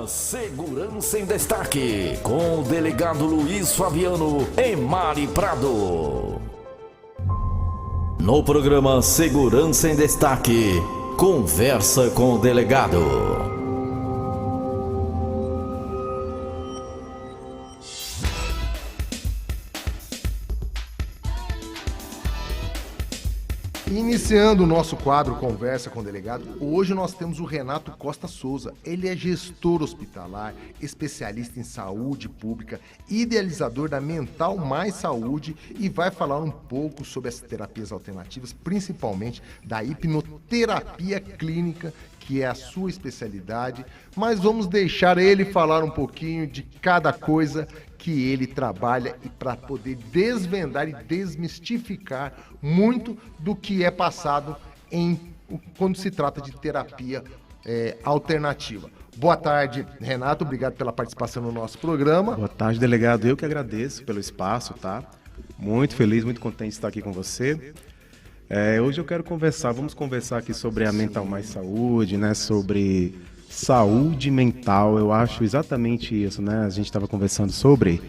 Segurança em Destaque, com o delegado Luiz Fabiano e Mari Prado. No programa Segurança em Destaque, conversa com o delegado. Iniciando o nosso quadro Conversa com o Delegado, hoje nós temos o Renato Costa Souza. Ele é gestor hospitalar, especialista em saúde pública, idealizador da Mental Mais Saúde e vai falar um pouco sobre as terapias alternativas, principalmente da hipnoterapia clínica, que é a sua especialidade, mas vamos deixar ele falar um pouquinho de cada coisa que ele trabalha e para poder desvendar e desmistificar muito do que é passado quando se trata de terapia alternativa. Boa tarde, Renato, obrigado pela participação no nosso programa. Boa tarde, delegado, eu que agradeço pelo espaço, tá? Muito feliz, muito contente de estar aqui com você. Hoje eu quero vamos conversar aqui sobre a Mental Mais Saúde, né? Sobre saúde mental, eu acho exatamente isso, né? A gente estava conversando sobre...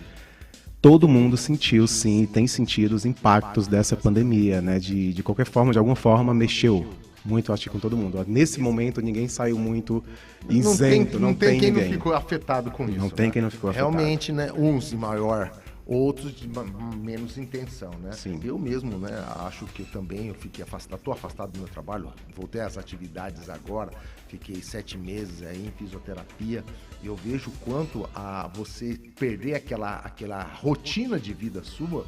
Todo mundo sentiu, sim, tem sentido os impactos dessa pandemia, né? De qualquer forma, de alguma forma, mexeu muito, acho que com todo mundo. Nesse momento, ninguém saiu muito isento, não tem quem ninguém. não ficou afetado com isso. Não tem quem não ficou afetado. Realmente, né? Uns de maior, outros de menos intenção, né? Sim. Eu mesmo, né? Acho que eu fiquei afastado, estou afastado do meu trabalho, voltei às atividades agora, fiquei 7 meses aí em fisioterapia. E eu vejo o quanto você perder aquela rotina de vida sua,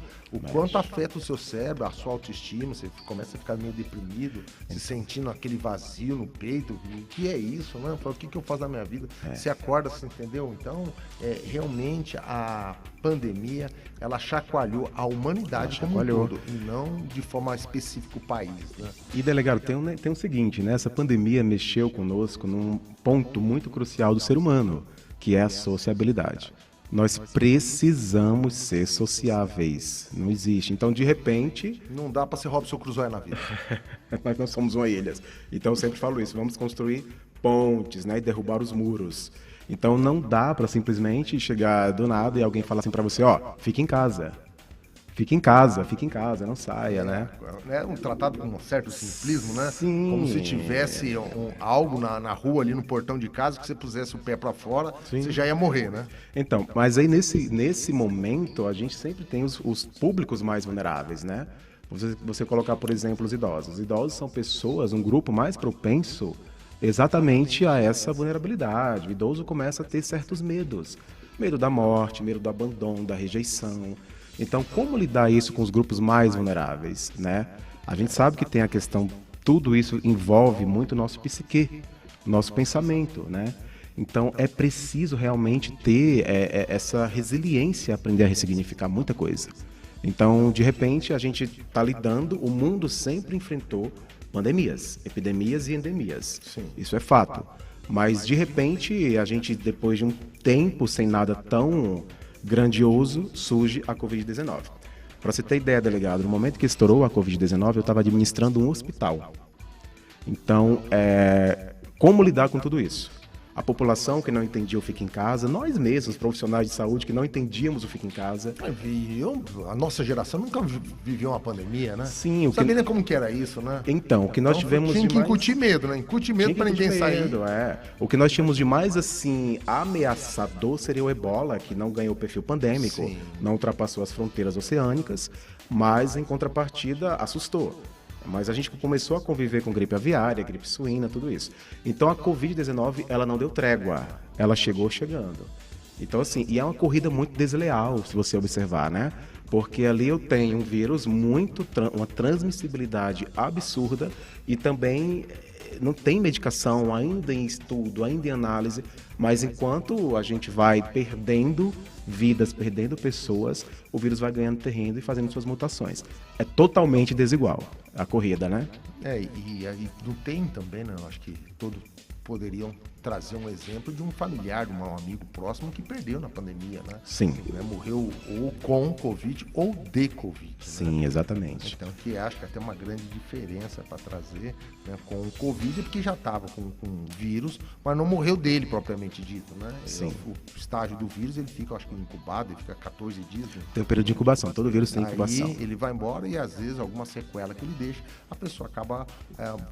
quanto afeta o seu cérebro, a sua autoestima, você começa a ficar meio deprimido, se sentindo aquele vazio no peito. O que é isso, né? O que eu faço na minha vida? Você acorda, você entendeu? Então, realmente a pandemia, ela chacoalhou a humanidade como um todo, e não de forma específica o país, né? E, delegado, tem o seguinte, né? Essa pandemia mexeu conosco num ponto muito crucial do ser humano, que é a sociabilidade. Nós precisamos ser sociáveis. Não existe. Então, de repente... Não dá para ser Robson Crusoe na vida. Mas nós somos uma ilha. Então, eu sempre falo isso. Vamos construir pontes, né? E derrubar os muros. Então, não dá para simplesmente chegar do nada e alguém falar assim para você, fique em casa. Fique em casa, não saia, né? É um tratado com um certo simplismo, né? Sim. Como se tivesse algo na rua, ali no portão de casa, que você pusesse o pé para fora, Sim. Você já ia morrer, né? Então, mas aí nesse momento, a gente sempre tem os públicos mais vulneráveis, né? Você colocar, por exemplo, os idosos. Os idosos são pessoas, um grupo mais propenso exatamente a essa vulnerabilidade. O idoso começa a ter certos medos. Medo da morte, medo do abandono, da rejeição. Então, como lidar isso com os grupos mais vulneráveis, né? A gente sabe que tem a questão, tudo isso envolve muito o nosso psique, nosso pensamento, né? Então, é preciso realmente ter essa resiliência, aprender a ressignificar muita coisa. Então, de repente, a gente está lidando, o mundo sempre enfrentou pandemias, epidemias e endemias. Sim. Isso é fato. Mas, de repente, a gente, depois de um tempo sem nada tão grandioso, surge a Covid-19. Para você ter ideia, delegado, no momento que estourou a Covid-19, eu estava administrando um hospital. Então, como lidar com tudo isso? A população que não entendia o Fica em Casa, nós mesmos, profissionais de saúde, que não entendíamos o Fica em Casa. A nossa geração nunca viveu uma pandemia, né? Sim. Não sabia nem como que era isso, né? Então, o que nós tivemos tinha que de mais... incutir medo, né? Incute medo para ninguém sair. O que nós tínhamos de mais, assim, ameaçador seria o Ebola, que não ganhou perfil pandêmico, Sim. não ultrapassou as fronteiras oceânicas, mas, em contrapartida, assustou. Mas a gente começou a conviver com gripe aviária, gripe suína, tudo isso. Então a Covid-19, ela não deu trégua, ela chegou chegando. Então assim, e é uma corrida muito desleal, se você observar, né? Porque ali eu tenho um vírus uma transmissibilidade absurda e também não tem medicação ainda em estudo, ainda em análise, mas enquanto a gente vai perdendo vidas, perdendo pessoas, o vírus vai ganhando terreno e fazendo suas mutações. É totalmente desigual a corrida, né? E não tem também, né? Eu acho que todos poderiam trazer um exemplo de um familiar, de um amigo próximo que perdeu na pandemia, né? Sim. Né? Morreu ou com Covid ou de Covid. Sim, né? Exatamente. Então, que acho que até uma grande diferença para trazer, né, com o Covid, porque já estava com vírus, mas não morreu dele propriamente dito, né? Sim. O estágio do vírus, ele fica, acho que incubado, ele fica 14 dias. Tem um período de incubação, todo vírus tem incubação. Aí ele vai embora e às vezes alguma sequela que ele deixa, a pessoa acaba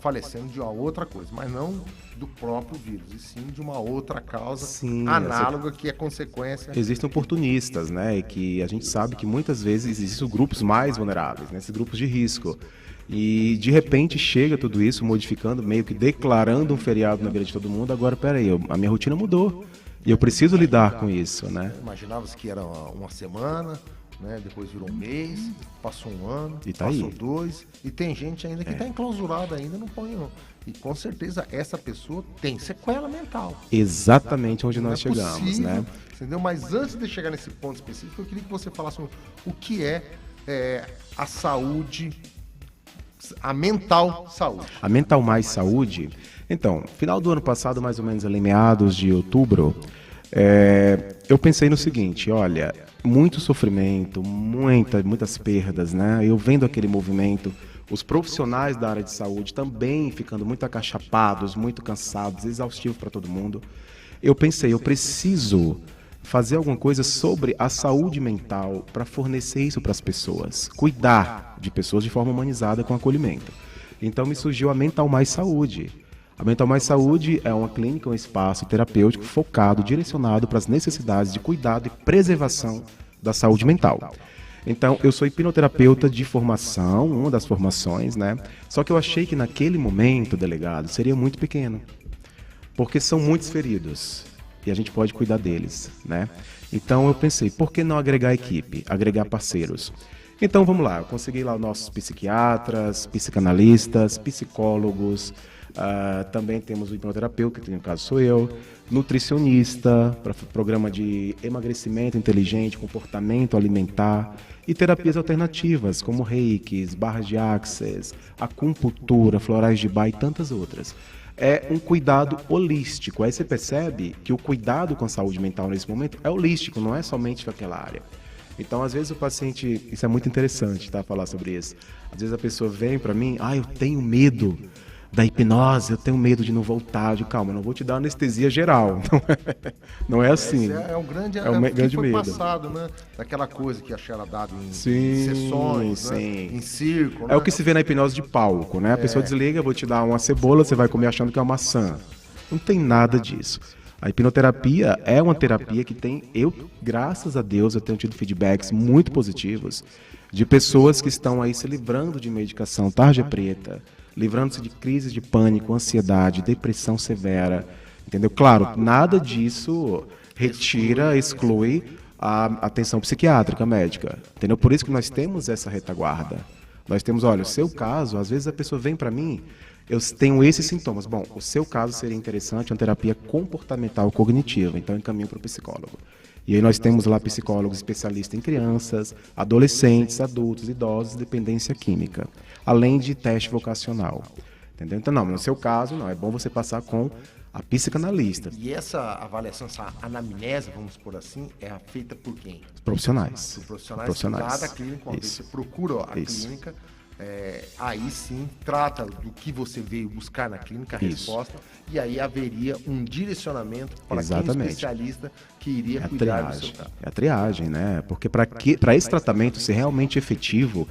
falecendo de uma outra coisa, mas não do próprio vírus, e sim de uma outra causa análoga que é consequência. Existem oportunistas, né? E que a gente sabe que muitas vezes existem grupos mais vulneráveis, né? Esses grupos de risco. E de repente chega tudo isso modificando, meio que declarando um feriado na vida de todo mundo. Agora, peraí, a minha rotina mudou e eu preciso lidar com isso, né? Imaginava-se que era uma semana, né? Depois virou um mês, passou um ano, E tá passou aí. 2, e tem gente ainda que está enclausurada ainda, não põe. E com certeza essa pessoa tem sequela mental. Exatamente onde Não nós é chegamos, possível, né? Entendeu? Mas antes de chegar nesse ponto específico, eu queria que você falasse o que é a saúde, a mental saúde. A Mental Mais Saúde, então, final do ano passado, mais ou menos ali meados de outubro, eu pensei no seguinte, olha, muito sofrimento, muitas perdas, né? Eu vendo aquele movimento, os profissionais da área de saúde também ficando muito acachapados, muito cansados, exaustivos para todo mundo. Eu pensei, eu preciso fazer alguma coisa sobre a saúde mental para fornecer isso para as pessoas, cuidar de pessoas de forma humanizada com acolhimento. Então me surgiu a Mental Mais Saúde. A Mental Mais Saúde é uma clínica, um espaço terapêutico focado, direcionado para as necessidades de cuidado e preservação da saúde mental. Então, eu sou hipnoterapeuta de formação, uma das formações, né? Só que eu achei que naquele momento, delegado, seria muito pequeno, porque são muitos feridos e a gente pode cuidar deles, né? Então eu pensei, por que não agregar equipe, agregar parceiros? Então vamos lá, eu consegui lá os nossos psiquiatras, psicanalistas, psicólogos, também temos o hipnoterapeuta, que no caso sou eu, nutricionista, para programa de emagrecimento inteligente, comportamento alimentar e terapias alternativas, como reikis, barras de axis, acupuntura, florais de Bach e tantas outras. É um cuidado holístico. Aí você percebe que o cuidado com a saúde mental nesse momento é holístico, não é somente daquela área. Então, às vezes o paciente, isso é muito interessante, tá, falar sobre isso. Às vezes a pessoa vem para mim, eu tenho medo da hipnose, eu tenho medo de não voltar. Eu digo, calma, eu não vou te dar anestesia geral. Não é assim. Esse é um grande, grande foi medo. passado, né? Daquela coisa que era dado em Sim, sessões, sim. né? Em circo. É o que se vê na hipnose de palco, né? A pessoa desliga, eu vou te dar uma cebola, você vai comer achando que é uma maçã. Não tem nada disso. A hipnoterapia é uma terapia que graças a Deus, eu tenho tido feedbacks muito positivos de pessoas que estão aí se livrando de medicação tarja preta, livrando-se de crises de pânico, ansiedade, depressão severa, entendeu? Claro, nada disso retira, exclui a atenção psiquiátrica médica, entendeu? Por isso que nós temos essa retaguarda. Nós temos, olha, o seu caso, às vezes a pessoa vem para mim, eu tenho esses sintomas. Bom, o seu caso seria interessante uma terapia comportamental cognitiva, então eu encaminho para o psicólogo. E aí nós temos lá psicólogos especialistas em crianças, adolescentes, adultos, idosos, dependência química, além de teste vocacional. Entendeu? Então, não, no seu caso, não, é bom você passar com a psicanalista. E essa avaliação, essa anamnese, vamos por assim, é feita por quem? Profissionais. Por profissionais lá da clínica. Quando você procura a clínica, aí sim trata do que você veio buscar na clínica, a resposta, e aí haveria um direcionamento para quem especialista que iria cuidar do seu caso. É a triagem, né? Porque para esse tratamento ser realmente efetivo,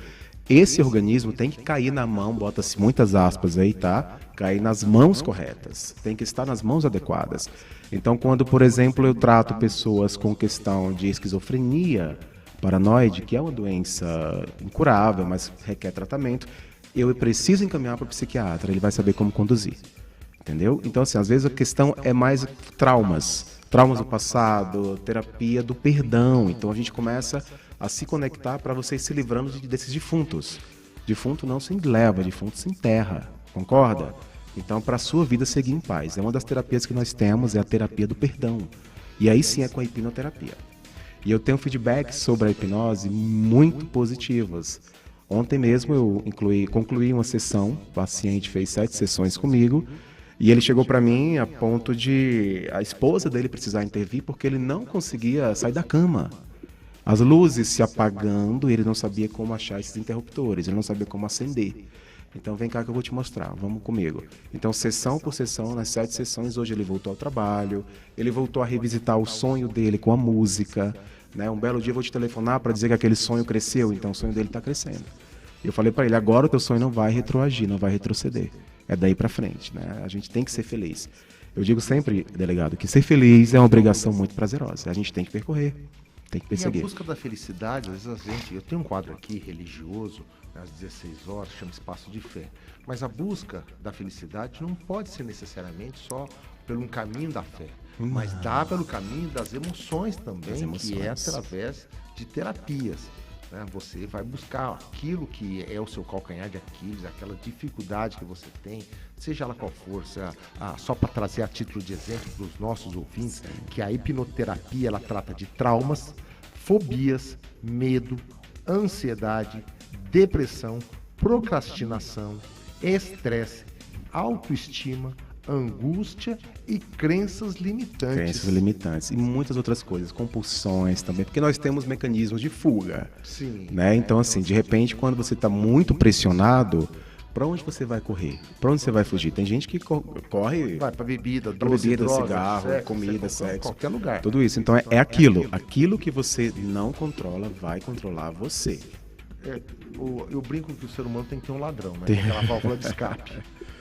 esse organismo tem que cair na mão, bota-se muitas aspas aí, tá? Cair nas mãos corretas, tem que estar nas mãos adequadas. Então, quando, por exemplo, eu trato pessoas com questão de esquizofrenia paranoide, que é uma doença incurável, mas requer tratamento, eu preciso encaminhar para o psiquiatra, ele vai saber como conduzir, entendeu? Então, assim, às vezes a questão é mais traumas do passado, terapia do perdão. Então a gente começa a se conectar para você ir se livrando desses defuntos. Defunto não se leva, defunto se enterra, concorda? Então, para a sua vida seguir em paz. É uma das terapias que nós temos, é a terapia do perdão. E aí sim é com a hipnoterapia. E eu tenho feedbacks sobre a hipnose muito positivos. Ontem mesmo eu concluí uma sessão, o paciente fez 7 sessões comigo, E ele chegou para mim a ponto de a esposa dele precisar intervir porque ele não conseguia sair da cama. As luzes se apagando, ele não sabia como achar esses interruptores, ele não sabia como acender. Então vem cá que eu vou te mostrar, vamos comigo. Então sessão por sessão, nas 7 sessões, hoje ele voltou ao trabalho, ele voltou a revisitar o sonho dele com a música, né? Um belo dia eu vou te telefonar para dizer que aquele sonho cresceu, então o sonho dele está crescendo. Eu falei para ele, agora o teu sonho não vai retroagir, não vai retroceder. É daí para frente, né? A gente tem que ser feliz. Eu digo sempre, delegado, que ser feliz é uma obrigação muito prazerosa. A gente tem que percorrer, tem que perseguir. E a busca da felicidade, às vezes eu tenho um quadro aqui religioso, às 16 horas, chama Espaço de Fé. Mas a busca da felicidade não pode ser necessariamente só pelo caminho da fé, mas dá pelo caminho das emoções também, que é através de terapias. Né? Você vai buscar aquilo que é o seu calcanhar de Aquiles, aquela dificuldade que você tem, seja ela qual for, só para trazer a título de exemplo para os nossos ouvintes, que a hipnoterapia ela trata de traumas, fobias, medo, ansiedade, depressão, procrastinação, estresse, autoestima, angústia e crenças limitantes. Crenças limitantes e muitas outras coisas, compulsões também, porque nós temos mecanismos de fuga. Sim. Né? Então, assim, de repente, quando você está muito pressionado, para onde você vai correr? Para onde você vai fugir? Tem gente que corre... Vai para bebida, cigarro, sexo, comida, sexo. Qualquer lugar. Tudo isso. Então, é aquilo. Aquilo que você não controla vai controlar você. Eu brinco que o ser humano tem que ter um ladrão, né? Aquela válvula de escape.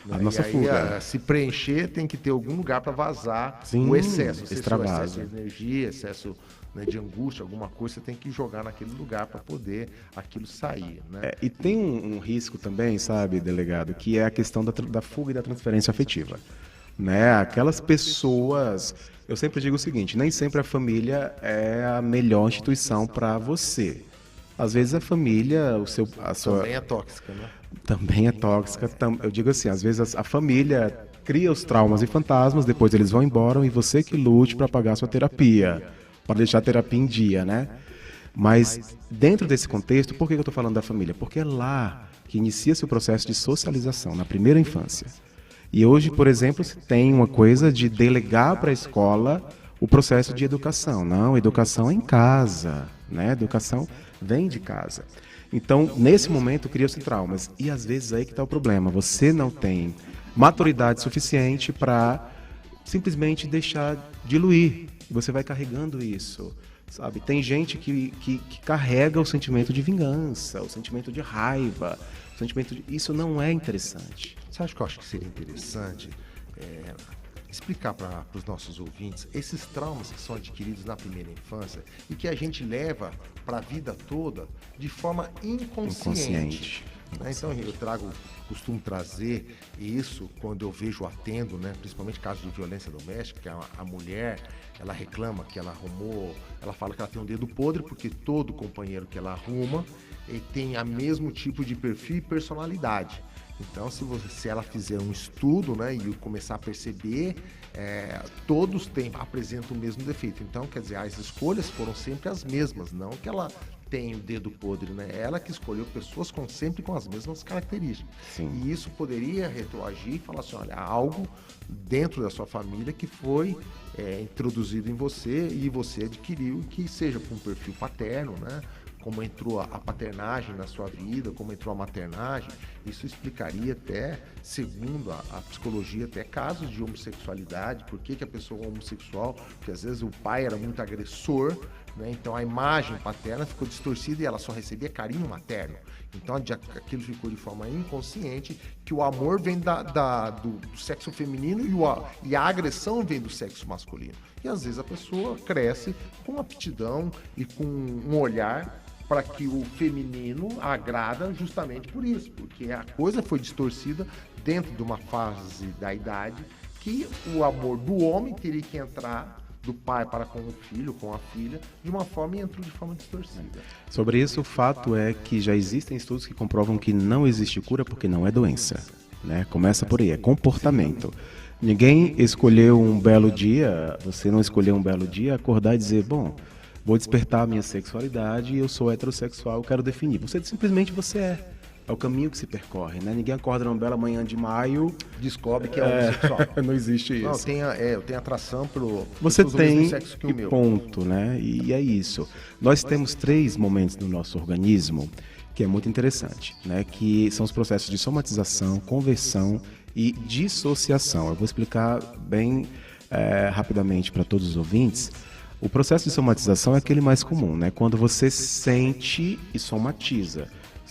A nossa fuga. Se preencher, tem que ter algum lugar para vazar. Sim, o excesso. extravasa. Excesso de energia, excesso, né, de angústia, alguma coisa, você tem que jogar naquele lugar para poder aquilo sair. Né? E tem um risco também, sabe, delegado, que é a questão da fuga e da transferência afetiva. Né? Aquelas pessoas... Eu sempre digo o seguinte, nem sempre a família é a melhor instituição para você. Às vezes a família, a sua... Também é tóxica, né? Também é tóxica. Eu digo assim, às vezes a família cria os traumas e fantasmas, depois eles vão embora e você que lute para pagar a sua terapia, para deixar a terapia em dia, né? Mas dentro desse contexto, por que eu estou falando da família? Porque é lá que inicia-se o processo de socialização, na primeira infância. E hoje, por exemplo, se tem uma coisa de delegar para a escola o processo de educação. Não, educação é em casa, né? Educação vem de casa. Então, nesse momento, criam-se traumas. E às vezes aí que está o problema. Você não tem maturidade suficiente para simplesmente deixar diluir. Você vai carregando isso, sabe? Tem gente que carrega o sentimento de vingança, o sentimento de raiva, o sentimento de... Isso não é interessante. Você acha que eu acho que seria interessante explicar para os nossos ouvintes esses traumas que são adquiridos na primeira infância e que a gente leva para a vida toda de forma inconsciente. Né? Então eu costumo trazer isso quando eu vejo, atendo, né? Principalmente casos de violência doméstica, que a mulher, ela reclama que ela arrumou, ela fala que ela tem um dedo podre porque todo companheiro que ela arruma ele tem o mesmo tipo de perfil e personalidade. Então, se ela fizer um estudo, né, e começar a perceber, todos apresentam o mesmo defeito. Então, quer dizer, as escolhas foram sempre as mesmas, não que ela tem o dedo podre, né? Ela que escolheu pessoas sempre com as mesmas características. Sim. E isso poderia retroagir e falar assim, olha, há algo dentro da sua família que foi introduzido em você e você adquiriu, que seja com um perfil paterno, né? Como entrou a paternagem na sua vida, como entrou a maternagem, isso explicaria até, segundo a psicologia, até casos de homossexualidade, por que a pessoa é homossexual, porque às vezes o pai era muito agressor, né? Então a imagem paterna ficou distorcida e ela só recebia carinho materno. Então aquilo ficou de forma inconsciente, que o amor vem do sexo feminino e a agressão vem do sexo masculino. E às vezes a pessoa cresce com aptidão e com um olhar para que o feminino agrada justamente por isso, porque a coisa foi distorcida dentro de uma fase da idade que o amor do homem teria que entrar do pai para com o filho, com a filha, de uma forma e entrou de forma distorcida. Sobre isso, o fato é que já existem estudos que comprovam que não existe cura porque não é doença, né? Começa por aí, é comportamento. Ninguém escolheu um belo dia, você não escolheu um belo dia, acordar e dizer, bom, vou despertar a minha sexualidade e eu sou heterossexual, eu quero definir. Você simplesmente você é. É o caminho que se percorre, né? Ninguém acorda numa bela manhã de maio... Descobre que é homossexual. Não existe isso. Não, eu tenho atração pelo Você pessoas do mesmo tem sexo que o e meu. ponto, né? E é isso. Nós temos 3 momentos no nosso organismo que é muito interessante, né? Que são os processos de somatização, conversão e dissociação. Eu vou explicar bem rapidamente para todos os ouvintes. O processo de somatização é aquele mais comum, né? Quando você sente e somatiza.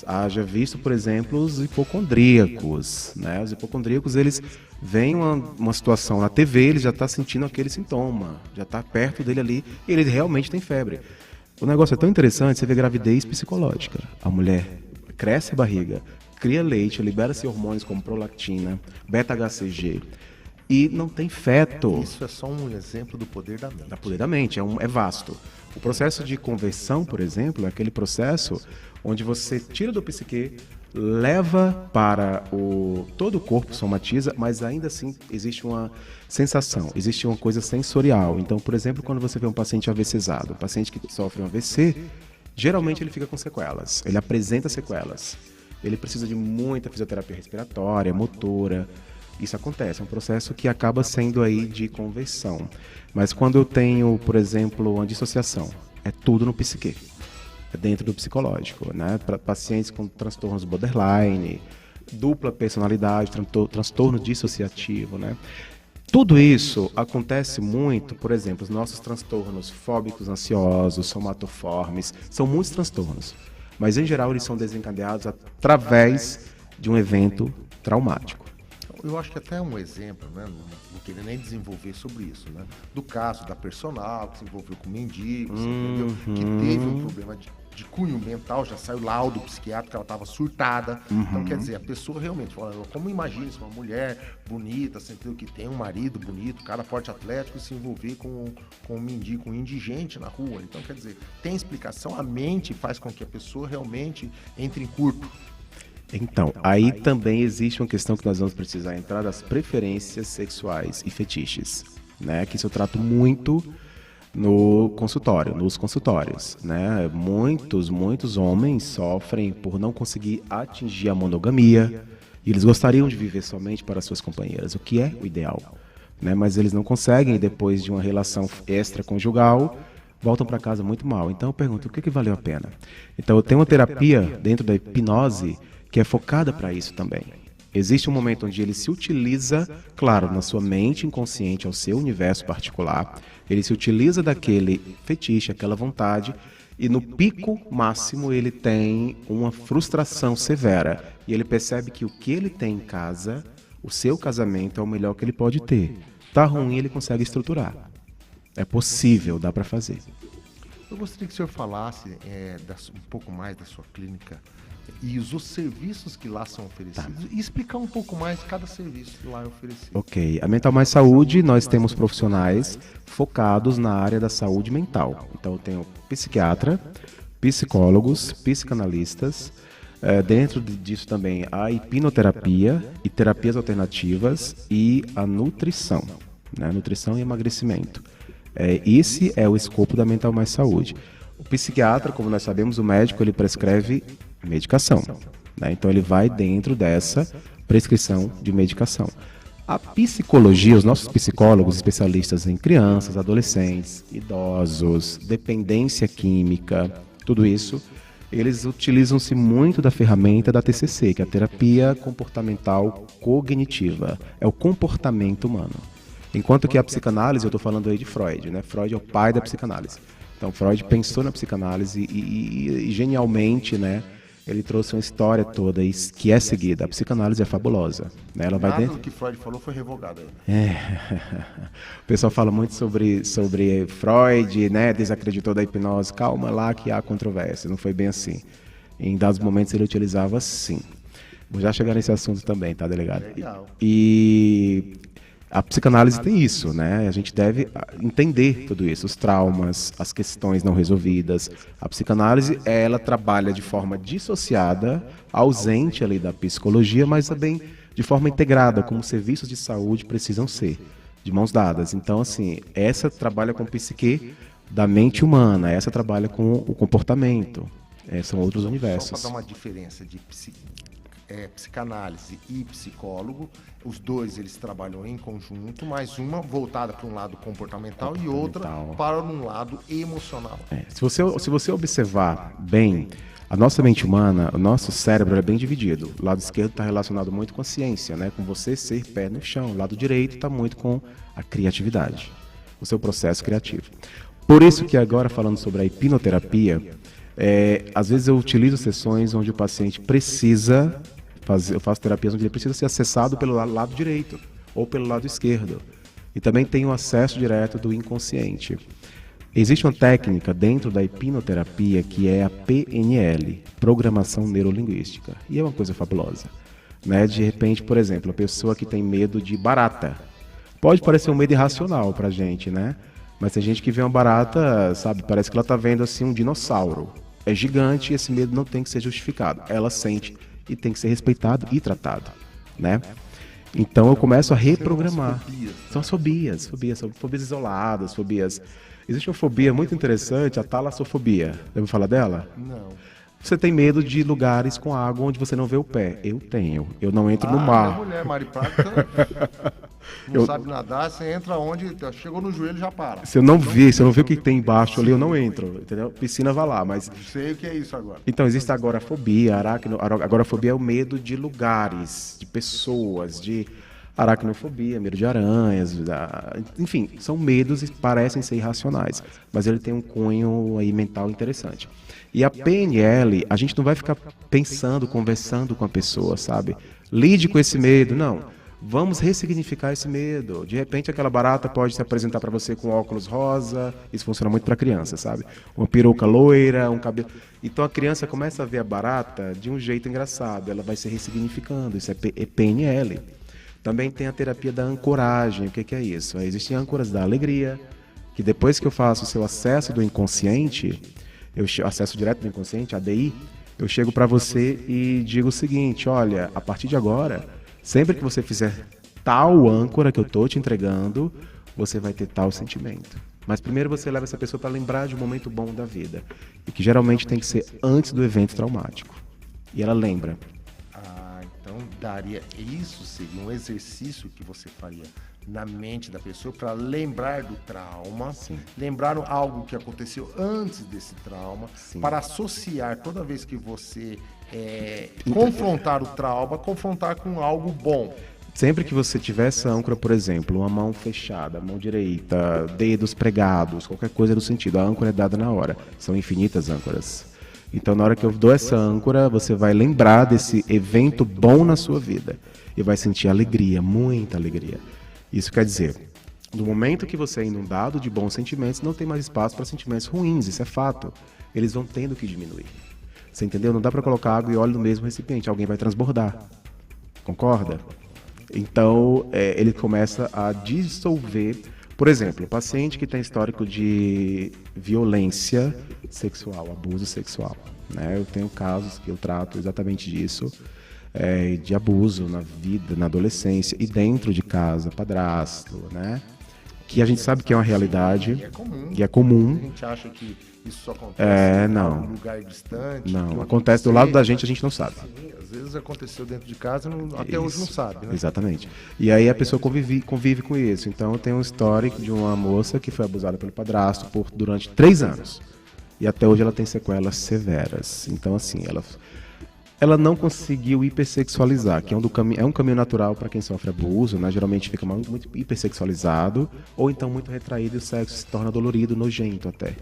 Haja visto, por exemplo, os hipocondríacos, né? Os hipocondríacos, eles veem uma situação na TV, ele já está sentindo aquele sintoma, já está perto dele ali, e ele realmente tem febre. O negócio é tão interessante, você vê gravidez psicológica. A mulher cresce a barriga, cria leite, libera-se hormônios como prolactina, beta-HCG, e não tem feto. Isso é só um exemplo do poder da mente. Da poder da mente, é vasto. O processo de conversão, por exemplo, é aquele processo onde você tira do psique, leva para todo o corpo, somatiza, mas ainda assim existe uma sensação, existe uma coisa sensorial. Então, por exemplo, quando você vê um paciente AVCzado, um paciente que sofre um AVC, geralmente ele fica com sequelas, ele apresenta sequelas. Ele precisa de muita fisioterapia respiratória, motora. Isso acontece, é um processo que acaba sendo aí de conversão. Mas quando eu tenho, por exemplo, uma dissociação, é tudo no psique. É dentro do psicológico, né? Para pacientes com transtornos borderline, dupla personalidade, transtorno dissociativo, né? Tudo isso acontece muito, por exemplo, os nossos transtornos fóbicos, ansiosos, somatoformes, são muitos transtornos, mas em geral eles são desencadeados através de um evento traumático. Eu acho que até um exemplo, né? Não queria nem desenvolver sobre isso, né? Do caso da personal, que se envolveu com mendigos, entendeu? Que teve um problema de cunho mental, já saiu laudo psiquiátrico, ela estava surtada. Então, quer dizer, a pessoa realmente, como imagina uma mulher bonita, entendeu? Que tem um marido bonito, cara forte atlético, se envolver com um mendigo, com um indigente na rua. Então, quer dizer, tem explicação, a mente faz com que a pessoa realmente entre em curto. Então, aí também existe uma questão que nós vamos precisar entrar das preferências sexuais e fetiches, né? Que isso eu trato muito nos consultórios, né? Muitos homens sofrem por não conseguir atingir a monogamia e eles gostariam de viver somente para suas companheiras, o que é o ideal, né? Mas eles não conseguem e depois de uma relação extraconjugal voltam para casa muito mal. Então eu pergunto, o que valeu a pena? Então eu tenho uma terapia dentro da hipnose que é focada para isso também. Existe um momento onde ele se utiliza, claro, na sua mente inconsciente, ao seu universo particular, ele se utiliza daquele fetiche, aquela vontade, e no pico máximo ele tem uma frustração severa. E ele percebe que o que ele tem em casa, o seu casamento, é o melhor que ele pode ter. Tá ruim, ele consegue estruturar. É possível, dá para fazer. Eu gostaria que o senhor falasse um pouco mais da sua clínica e os serviços que lá são oferecidos, e explicar um pouco mais cada serviço que lá é oferecido. Ok. A Mental Mais Saúde, nós temos profissionais focados na área da saúde mental. Então eu tenho psiquiatra, psicólogos, psicanalistas, dentro disso também a hipnoterapia e terapias alternativas e a nutrição, né? Nutrição e emagrecimento. Esse é o escopo da Mental Mais Saúde. O psiquiatra, como nós sabemos, o médico, ele prescreve medicação, né? Então ele vai dentro dessa prescrição de medicação. A psicologia, os nossos psicólogos especialistas em crianças, adolescentes, idosos, dependência química, tudo isso, eles utilizam-se muito da ferramenta da TCC, que é a terapia comportamental cognitiva, é o comportamento humano. Enquanto que a psicanálise, eu estou falando aí de Freud, né? Freud é o pai da psicanálise. Então Freud pensou na psicanálise e genialmente, né? Ele trouxe uma história toda que é seguida. A psicanálise é fabulosa, né? Ela vai dentro. Nada do que Freud falou foi revogado ainda. O pessoal fala muito sobre Freud, né? Desacreditou da hipnose. Calma lá que há controvérsia. Não foi bem assim. Em dados momentos ele utilizava sim. Vou já chegar nesse assunto também, tá, delegado? Legal. E a psicanálise tem isso, né? A gente deve entender tudo isso, os traumas, as questões não resolvidas. A psicanálise, ela trabalha de forma dissociada, ausente ali da psicologia, mas também de forma integrada, como serviços de saúde precisam ser, de mãos dadas. Então, assim, essa trabalha com o psique da mente humana, essa trabalha com o comportamento. São outros universos. Só para dar uma diferença de psicanálise e psicólogo. Os dois eles trabalham em conjunto, mas uma voltada para um lado comportamental e outra para um lado emocional. Se você observar bem, a nossa mente humana, o nosso cérebro é bem dividido. O lado esquerdo está relacionado muito com a ciência, né? Com você ser pé no chão. O lado direito está muito com a criatividade, o seu processo criativo. Por isso que agora, falando sobre a hipnoterapia, às vezes eu utilizo sessões onde o paciente precisa fazer, eu faço terapias onde ele precisa ser acessado pelo lado direito ou pelo lado esquerdo. E também tem o acesso direto do inconsciente. Existe uma técnica dentro da hipnoterapia que é a PNL, Programação Neurolinguística. E é uma coisa fabulosa, né? De repente, por exemplo, a pessoa que tem medo de barata. Pode parecer um medo irracional pra gente, né? Mas tem gente que vê uma barata, sabe? Parece que ela tá vendo assim um dinossauro. É gigante e esse medo não tem que ser justificado. Ela sente e tem que ser respeitado e tratado, né? Então eu começo a reprogramar. São as fobias, são fobias isoladas, fobias... Existe uma fobia muito interessante, a talassofobia. Já ouviu falar dela? Não. Você tem medo de lugares com água onde você não vê o pé. Eu tenho. Eu não entro no mar. Minha mulher, Mari Prata, não sabe nadar, você entra onde, chegou no joelho já para. Se eu não ver o que tem embaixo ali, eu não entro, entendeu? Piscina vai lá, mas... Sei o que é isso agora. Então, existe agora a fobia, agorafobia é o medo de lugares, de pessoas, de aracnofobia, medo de aranhas, enfim, são medos e parecem ser irracionais, mas ele tem um cunho aí mental interessante. E a PNL, a gente não vai ficar pensando, conversando com a pessoa, sabe? Lide com esse medo, não. Vamos ressignificar esse medo. De repente, aquela barata pode se apresentar para você com óculos rosa. Isso funciona muito para criança, sabe? Uma peruca loira, um cabelo... Então, a criança começa a ver a barata de um jeito engraçado. Ela vai se ressignificando. Isso é PNL. Também tem a terapia da ancoragem. O que é isso? Existem âncoras da alegria, que depois que eu faço o seu acesso do inconsciente, acesso direto do inconsciente, ADI, eu chego para você e digo o seguinte: olha, a partir de agora, sempre que você fizer tal âncora que eu estou te entregando, você vai ter tal sentimento. Mas primeiro você leva essa pessoa para lembrar de um momento bom da vida, e que geralmente tem que ser antes do evento traumático. E ela lembra. Então isso seria um exercício que você faria na mente da pessoa para lembrar do trauma, Sim. lembrar algo que aconteceu antes desse trauma, Sim. para associar toda vez que você confrontar o trauma, confrontar com algo bom. Sempre que você tiver essa âncora, por exemplo, uma mão fechada, mão direita, dedos pregados, qualquer coisa no sentido, a âncora é dada na hora. São infinitas âncoras. Então, na hora que eu dou essa âncora, você vai lembrar desse evento bom na sua vida e vai sentir alegria, muita alegria. Isso quer dizer, no momento que você é inundado de bons sentimentos, não tem mais espaço para sentimentos ruins, isso é fato. Eles vão tendo que diminuir. Você entendeu? Não dá para colocar água e óleo no mesmo recipiente, alguém vai transbordar. Concorda? Então, ele começa a dissolver. Por exemplo, o paciente que tem histórico de violência sexual, abuso sexual, né? Eu tenho casos que eu trato exatamente disso, de abuso na vida, na adolescência e dentro de casa, padrasto, né? Que a gente sabe que é uma realidade, e é comum. A gente acha que isso só acontece em um lugar distante. Não, acontece do lado da gente, a gente não sabe. Sim, às vezes aconteceu dentro de casa, até hoje não sabe, né? Exatamente. E aí a pessoa convive com isso. Então eu tenho um histórico de uma moça que foi abusada pelo padrasto durante 3 anos. E até hoje ela tem sequelas severas. Então, assim, ela não conseguiu hipersexualizar, que é um caminho natural para quem sofre abuso, né? Geralmente fica muito hipersexualizado, ou então muito retraído e o sexo se torna dolorido, nojento até.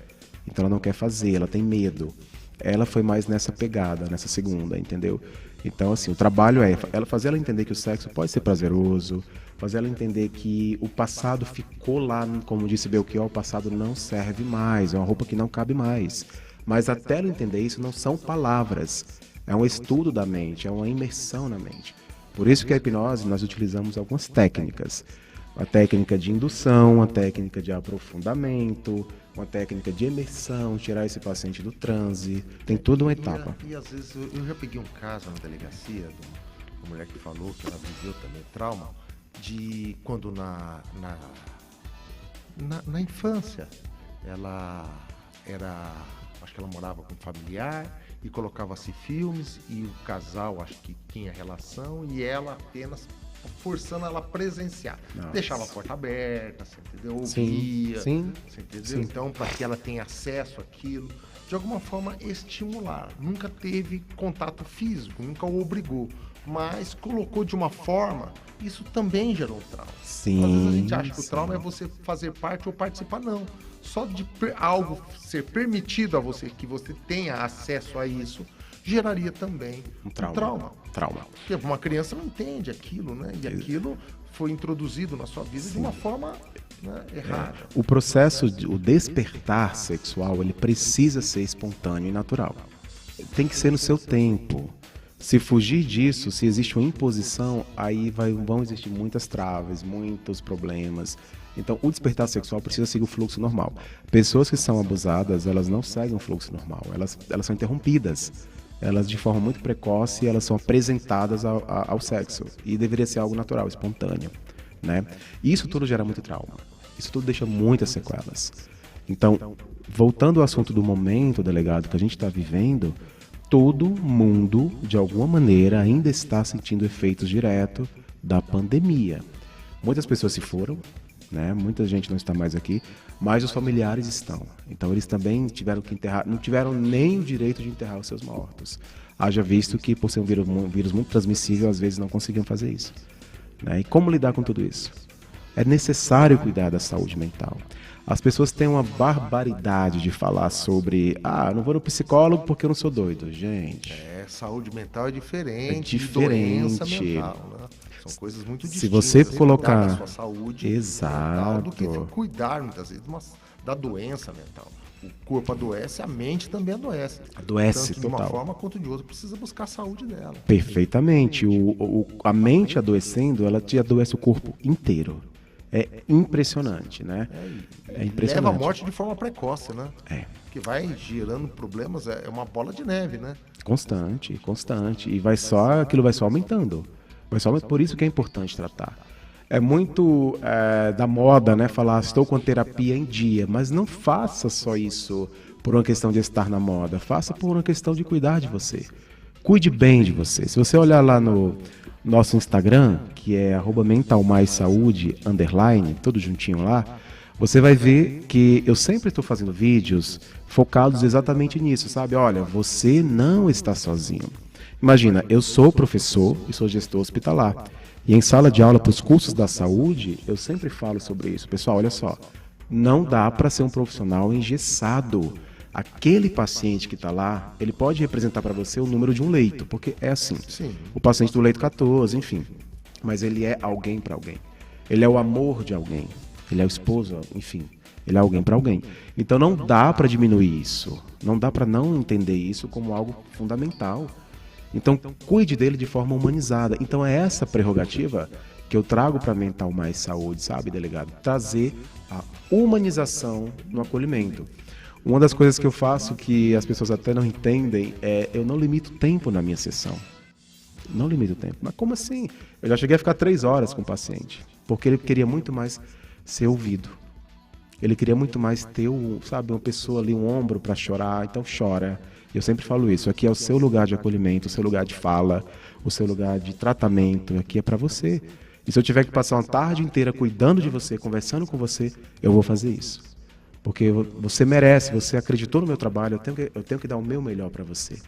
Então ela não quer fazer, ela tem medo. Ela foi mais nessa pegada, nessa segunda, entendeu? Então, assim, o trabalho é fazer ela entender que o sexo pode ser prazeroso, fazer ela entender que o passado ficou lá, como disse Belchior, o passado não serve mais, é uma roupa que não cabe mais. Mas até ela entender isso, não são palavras. É um estudo da mente, é uma imersão na mente. Por isso que a hipnose, nós utilizamos algumas técnicas. A técnica de indução, a técnica de aprofundamento, uma técnica de imersão, tirar esse paciente do transe. Tem toda uma etapa. E às vezes eu já peguei um caso na delegacia de uma mulher que falou que ela viveu também trauma de quando na infância ela era acho que ela morava com um familiar, e colocava-se filmes, e o casal, acho que tinha relação, e ela apenas forçando ela a presenciar. Nossa. Deixava a porta aberta, você entendeu? Sim, Ouvia, sim, você entendeu? sim. Então, para que ela tenha acesso àquilo, de alguma forma estimular. Nunca teve contato físico, nunca o obrigou, mas colocou de uma forma, isso também gerou trauma. Sim, Às vezes a gente acha que o sim. trauma é você fazer parte ou participar, não. Só de algo ser permitido a você, que você tenha acesso a isso, geraria também um trauma. Porque uma criança não entende aquilo, né? E aquilo foi introduzido na sua vida de uma forma, né, errada. O processo, o despertar sexual, ele precisa ser espontâneo e natural. Tem que ser no seu tempo. Se fugir disso, se existe uma imposição, aí vão existir muitas traves, muitos problemas. Então, o despertar sexual precisa seguir o fluxo normal. Pessoas que são abusadas, elas não seguem o fluxo normal. Elas são interrompidas. Elas, de forma muito precoce, elas são apresentadas ao sexo. E deveria ser algo natural, espontâneo, né? E isso tudo gera muito trauma. Isso tudo deixa muitas sequelas. Então, voltando ao assunto do momento, delegado, que a gente está vivendo, todo mundo, de alguma maneira, ainda está sentindo efeitos diretos da pandemia. Muitas pessoas se foram, né? Muita gente não está mais aqui, mas os familiares estão. Então eles também tiveram que enterrar, não tiveram nem o direito de enterrar os seus mortos. Haja visto que, por ser um vírus muito transmissível, às vezes não conseguiam fazer isso, né? E como lidar com tudo isso? É necessário cuidar da saúde mental. As pessoas têm uma barbaridade de falar sobre não vou no psicólogo porque eu não sou doido. Gente, Saúde mental é diferente, É diferente. De doença mental, né? São coisas muito distintas. Se você colocar... Cuidar da sua saúde mental do que Exato. cuidar, muitas vezes, da doença mental. O corpo adoece, a mente também adoece. Adoece, tanto de uma total. forma quanto de outra, precisa buscar a saúde dela. Perfeitamente. A mente adoecendo, ela te adoece o corpo inteiro. É impressionante, né? É impressionante. Leva à morte de forma precoce, né? É. Que vai gerando problemas, é uma bola de neve, né? Constante. E aquilo vai só aumentando. Por isso que é importante tratar. É muito da moda, né? Falar, estou com terapia em dia. Mas não faça só isso por uma questão de estar na moda. Faça por uma questão de cuidar de você. Cuide bem de você. Se você olhar lá no nosso Instagram, que é @mentalmaissaúde_, tudo juntinho lá, você vai ver que eu sempre estou fazendo vídeos focados exatamente nisso, sabe? Olha, você não está sozinho. Imagina, eu sou professor e sou gestor hospitalar. E em sala de aula para os cursos da saúde, eu sempre falo sobre isso. Pessoal, olha só, não dá para ser um profissional engessado. Aquele paciente que está lá, ele pode representar para você o número de um leito, porque é assim. Sim. O paciente do leito 14, enfim. Mas ele é alguém para alguém. Ele é o amor de alguém. Ele é o esposo, enfim. Ele é alguém para alguém. Então não dá para diminuir isso. Não dá para não entender isso como algo fundamental. Então cuide dele de forma humanizada. Então é essa prerrogativa que eu trago para Mental Mais Saúde, sabe, delegado? Trazer a humanização no acolhimento. Uma das coisas que eu faço que as pessoas até não entendem é eu não limito tempo na minha sessão. Não limito tempo. Mas como assim? Eu já cheguei a ficar 3 horas com o paciente. Porque ele queria muito mais ser ouvido. Ele queria muito mais ter, uma pessoa ali, um ombro para chorar. Então chora. Eu sempre falo isso. Aqui é o seu lugar de acolhimento, o seu lugar de fala, o seu lugar de tratamento. Aqui é para você. E se eu tiver que passar uma tarde inteira cuidando de você, conversando com você, eu vou fazer isso. Porque você merece, você acreditou no meu trabalho, eu tenho que dar o meu melhor para você.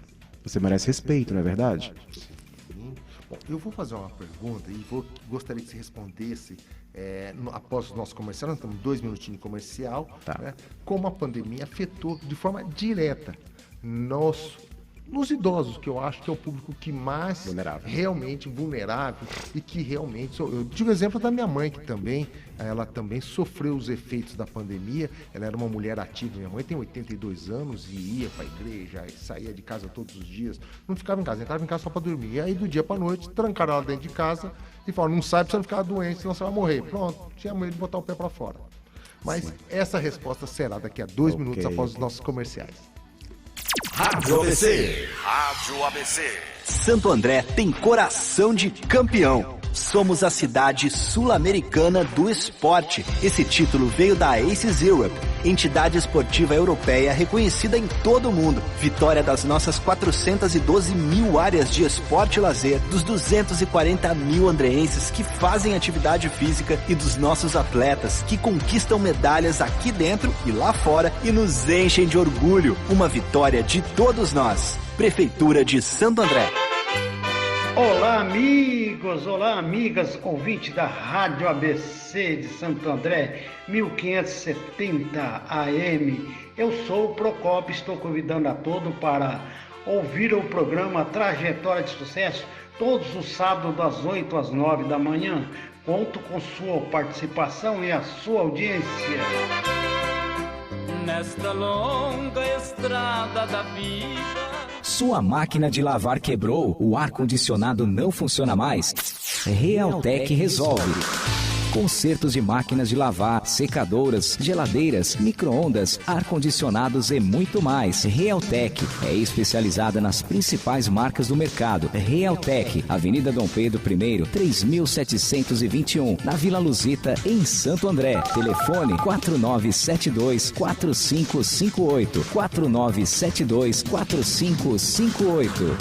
Você merece respeito, não é verdade? Sim. Bom, eu vou fazer uma pergunta e gostaria que você respondesse após o nosso comercial. Nós estamos 2 minutinhos de comercial. Tá. Né, como a pandemia afetou de forma direta nos idosos, que eu acho que é o público que mais realmente vulnerável e que realmente... Eu digo o exemplo da minha mãe, que ela também sofreu os efeitos da pandemia. Ela era uma mulher ativa. Minha mãe tem 82 anos e ia para a igreja, saía de casa todos os dias. Não ficava em casa, entrava em casa só para dormir. E aí, do dia para noite, trancaram ela dentro de casa e falaram, não sai para você não ficar doente, senão você vai morrer. Pronto, tinha medo de botar o pé para fora. Mas essa resposta será daqui a 2 minutos após os nossos comerciais. Rádio ABC. Santo André tem coração de campeão. Somos a cidade sul-americana do esporte. Esse título veio da ACES Europe, entidade esportiva europeia reconhecida em todo o mundo. Vitória das nossas 412 mil áreas de esporte e lazer, dos 240 mil andreenses que fazem atividade física e dos nossos atletas que conquistam medalhas aqui dentro e lá fora e nos enchem de orgulho. Uma vitória de todos nós. Prefeitura de Santo André. Olá, amigos, olá, amigas, ouvinte da Rádio ABC de Santo André, 1570 AM. Eu sou o Procópio, estou convidando a todos para ouvir o programa Trajetória de Sucesso, todos os sábados das 8 às 9 da manhã. Conto com sua participação e a sua audiência. Nesta longa estrada da vida. Sua máquina de lavar quebrou, o ar-condicionado não funciona mais? Realtec resolve. Consertos de máquinas de lavar, secadoras, geladeiras, micro-ondas, ar-condicionados e muito mais. Realtec é especializada nas principais marcas do mercado. Realtec, Avenida Dom Pedro I, 3721, na Vila Luzita, em Santo André. Telefone 4972-4558. 4972-4558.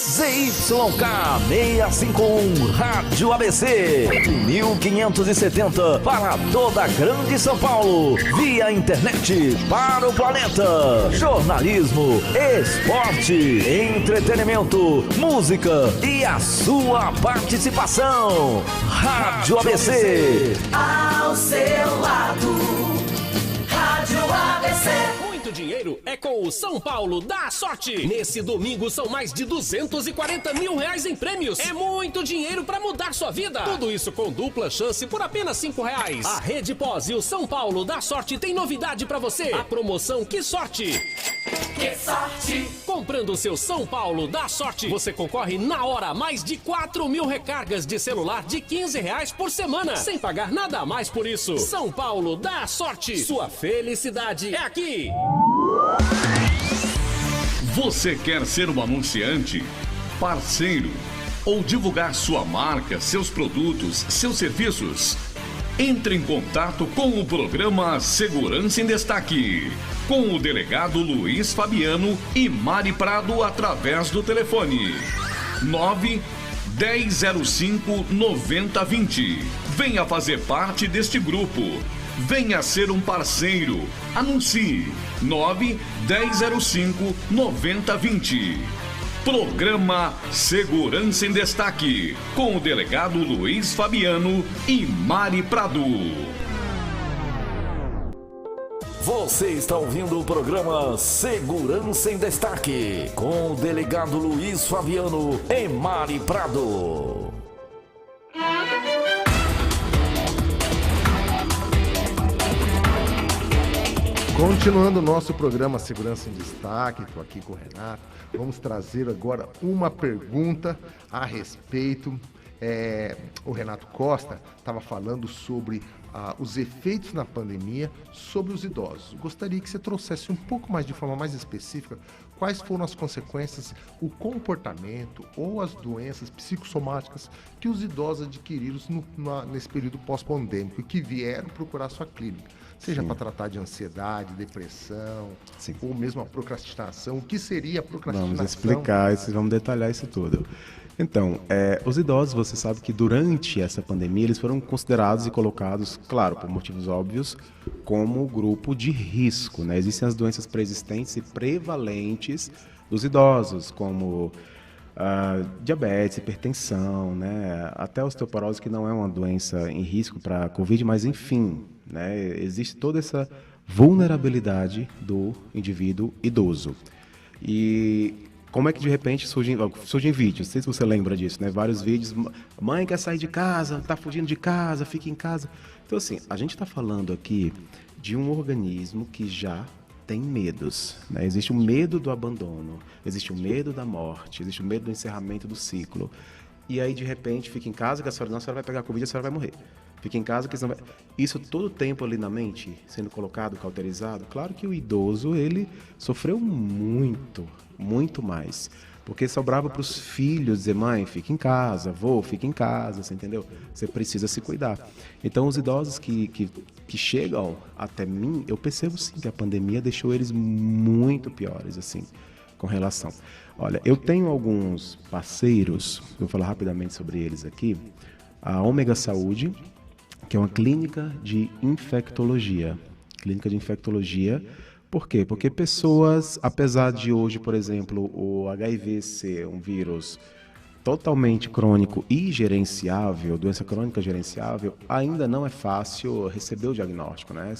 ZYK 651 Rádio ABC 1570 para toda a Grande São Paulo, via internet para o planeta. Jornalismo, esporte, entretenimento, música e a sua participação. Rádio ABC. Ao seu lado, Rádio ABC. Dinheiro é com o São Paulo da Sorte. Nesse domingo são mais de 240 mil reais em prêmios. É muito dinheiro pra mudar sua vida. Tudo isso com dupla chance por apenas R$5. A Rede Pós e o São Paulo da Sorte tem novidade pra você. A promoção Que Sorte. Que sorte! Comprando o seu São Paulo da Sorte, você concorre na hora a mais de 4 mil recargas de celular de R$15 por semana, sem pagar nada a mais por isso. São Paulo da Sorte. Sua felicidade é aqui. Você quer ser um anunciante, parceiro ou divulgar sua marca, seus produtos, seus serviços? Entre em contato com o programa Segurança em Destaque, com o delegado Luiz Fabiano e Mari Prado através do telefone 9-1005-9020. Venha fazer parte deste grupo. Venha ser um parceiro. Anuncie 9-1005-9020. Programa Segurança em Destaque, com o delegado Luiz Fabiano e Mari Prado. Você está ouvindo o programa Segurança em Destaque, com o delegado Luiz Fabiano e Mari Prado. Continuando o nosso programa Segurança em Destaque, estou aqui com o Renato. Vamos trazer agora uma pergunta a respeito. O Renato Costa estava falando sobre os efeitos na pandemia sobre os idosos. Gostaria que você trouxesse um pouco mais, de forma mais específica, quais foram as consequências, o comportamento ou as doenças psicossomáticas que os idosos adquiriram nesse período pós-pandêmico e que vieram procurar sua clínica. Seja para tratar de ansiedade, depressão, ou mesmo a procrastinação. O que seria a procrastinação? Vamos explicar, vamos detalhar isso tudo. Então, os idosos, você sabe que durante essa pandemia eles foram considerados e colocados, claro, por motivos óbvios, como grupo de risco, né? Existem as doenças pré-existentes e prevalentes dos idosos, como diabetes, hipertensão, né? Até osteoporose, que não é uma doença em risco para a Covid, mas enfim, né? Existe toda essa vulnerabilidade do indivíduo idoso. E como é que de repente surgem vídeos? Não sei se você lembra disso, né? Vários vídeos. Mãe quer sair de casa, tá fugindo de casa, fica em casa. Então, assim, a gente está falando aqui de um organismo que já tem medos, né? Existe o medo do abandono, existe o medo da morte, existe o medo do encerramento do ciclo. E aí, de repente, fica em casa, que a senhora vai pegar Covid, a senhora vai morrer. Fica em casa, que a senhora vai... Isso todo o tempo ali na mente, sendo colocado, cauterizado. Claro que o idoso, ele sofreu muito mais. Porque sobrava para os filhos dizer, mãe, fica em casa, vô, fica em casa, você entendeu? Você precisa se cuidar. Então, os idosos que chegam até mim, eu percebo sim que a pandemia deixou eles muito piores, assim, com relação. Olha, eu tenho alguns parceiros, vou falar rapidamente sobre eles aqui. A Ômega Saúde, que é uma clínica de infectologia. Clínica de infectologia. Por quê? Porque pessoas, apesar de hoje, por exemplo, o HIV ser um vírus totalmente crônico e gerenciável, doença crônica gerenciável, ainda não é fácil receber o diagnóstico, né?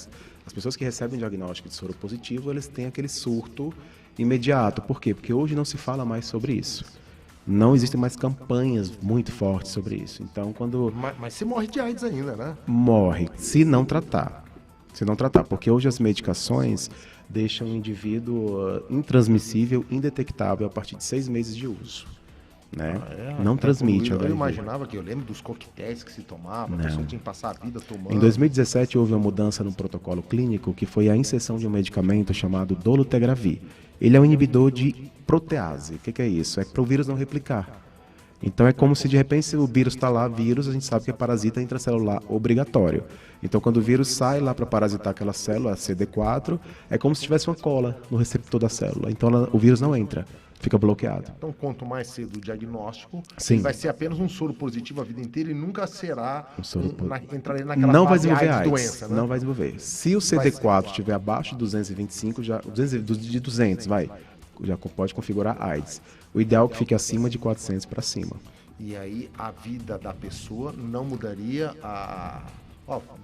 As pessoas que recebem o diagnóstico de soro positivo, eles têm aquele surto imediato. Por quê? Porque hoje não se fala mais sobre isso. Não existem mais campanhas muito fortes sobre isso. Então, quando... Mas você morre de AIDS ainda, né? Morre, se não tratar. Se não tratar, porque hoje as medicações deixam o indivíduo intransmissível, indetectável a partir de 6 meses de uso. Né? Não transmite. Eu imaginava que eu lembro dos coquetéis que se tomava, a pessoa tinha que passar a vida tomando. Em 2017 houve uma mudança no protocolo clínico que foi a inserção de um medicamento chamado dolutegravir. Ele é um inibidor de protease. O que é isso? É para o vírus não replicar. Então é como se de repente se o vírus está lá, vírus, a gente sabe que é parasita intracelular obrigatório. Então quando o vírus sai lá para parasitar aquela célula, a CD4, é como se tivesse uma cola no receptor da célula. Então o vírus não entra, fica bloqueado. Então quanto mais cedo o diagnóstico, Sim. ele vai ser apenas um soro positivo a vida inteira e nunca será entraria naquela não fase vai desenvolver AIDS, doença, né? Não vai desenvolver. Se o CD4 estiver abaixo de 225, de 200, já pode configurar AIDS. O ideal é que fique acima de 400 para cima. E aí a vida da pessoa não mudaria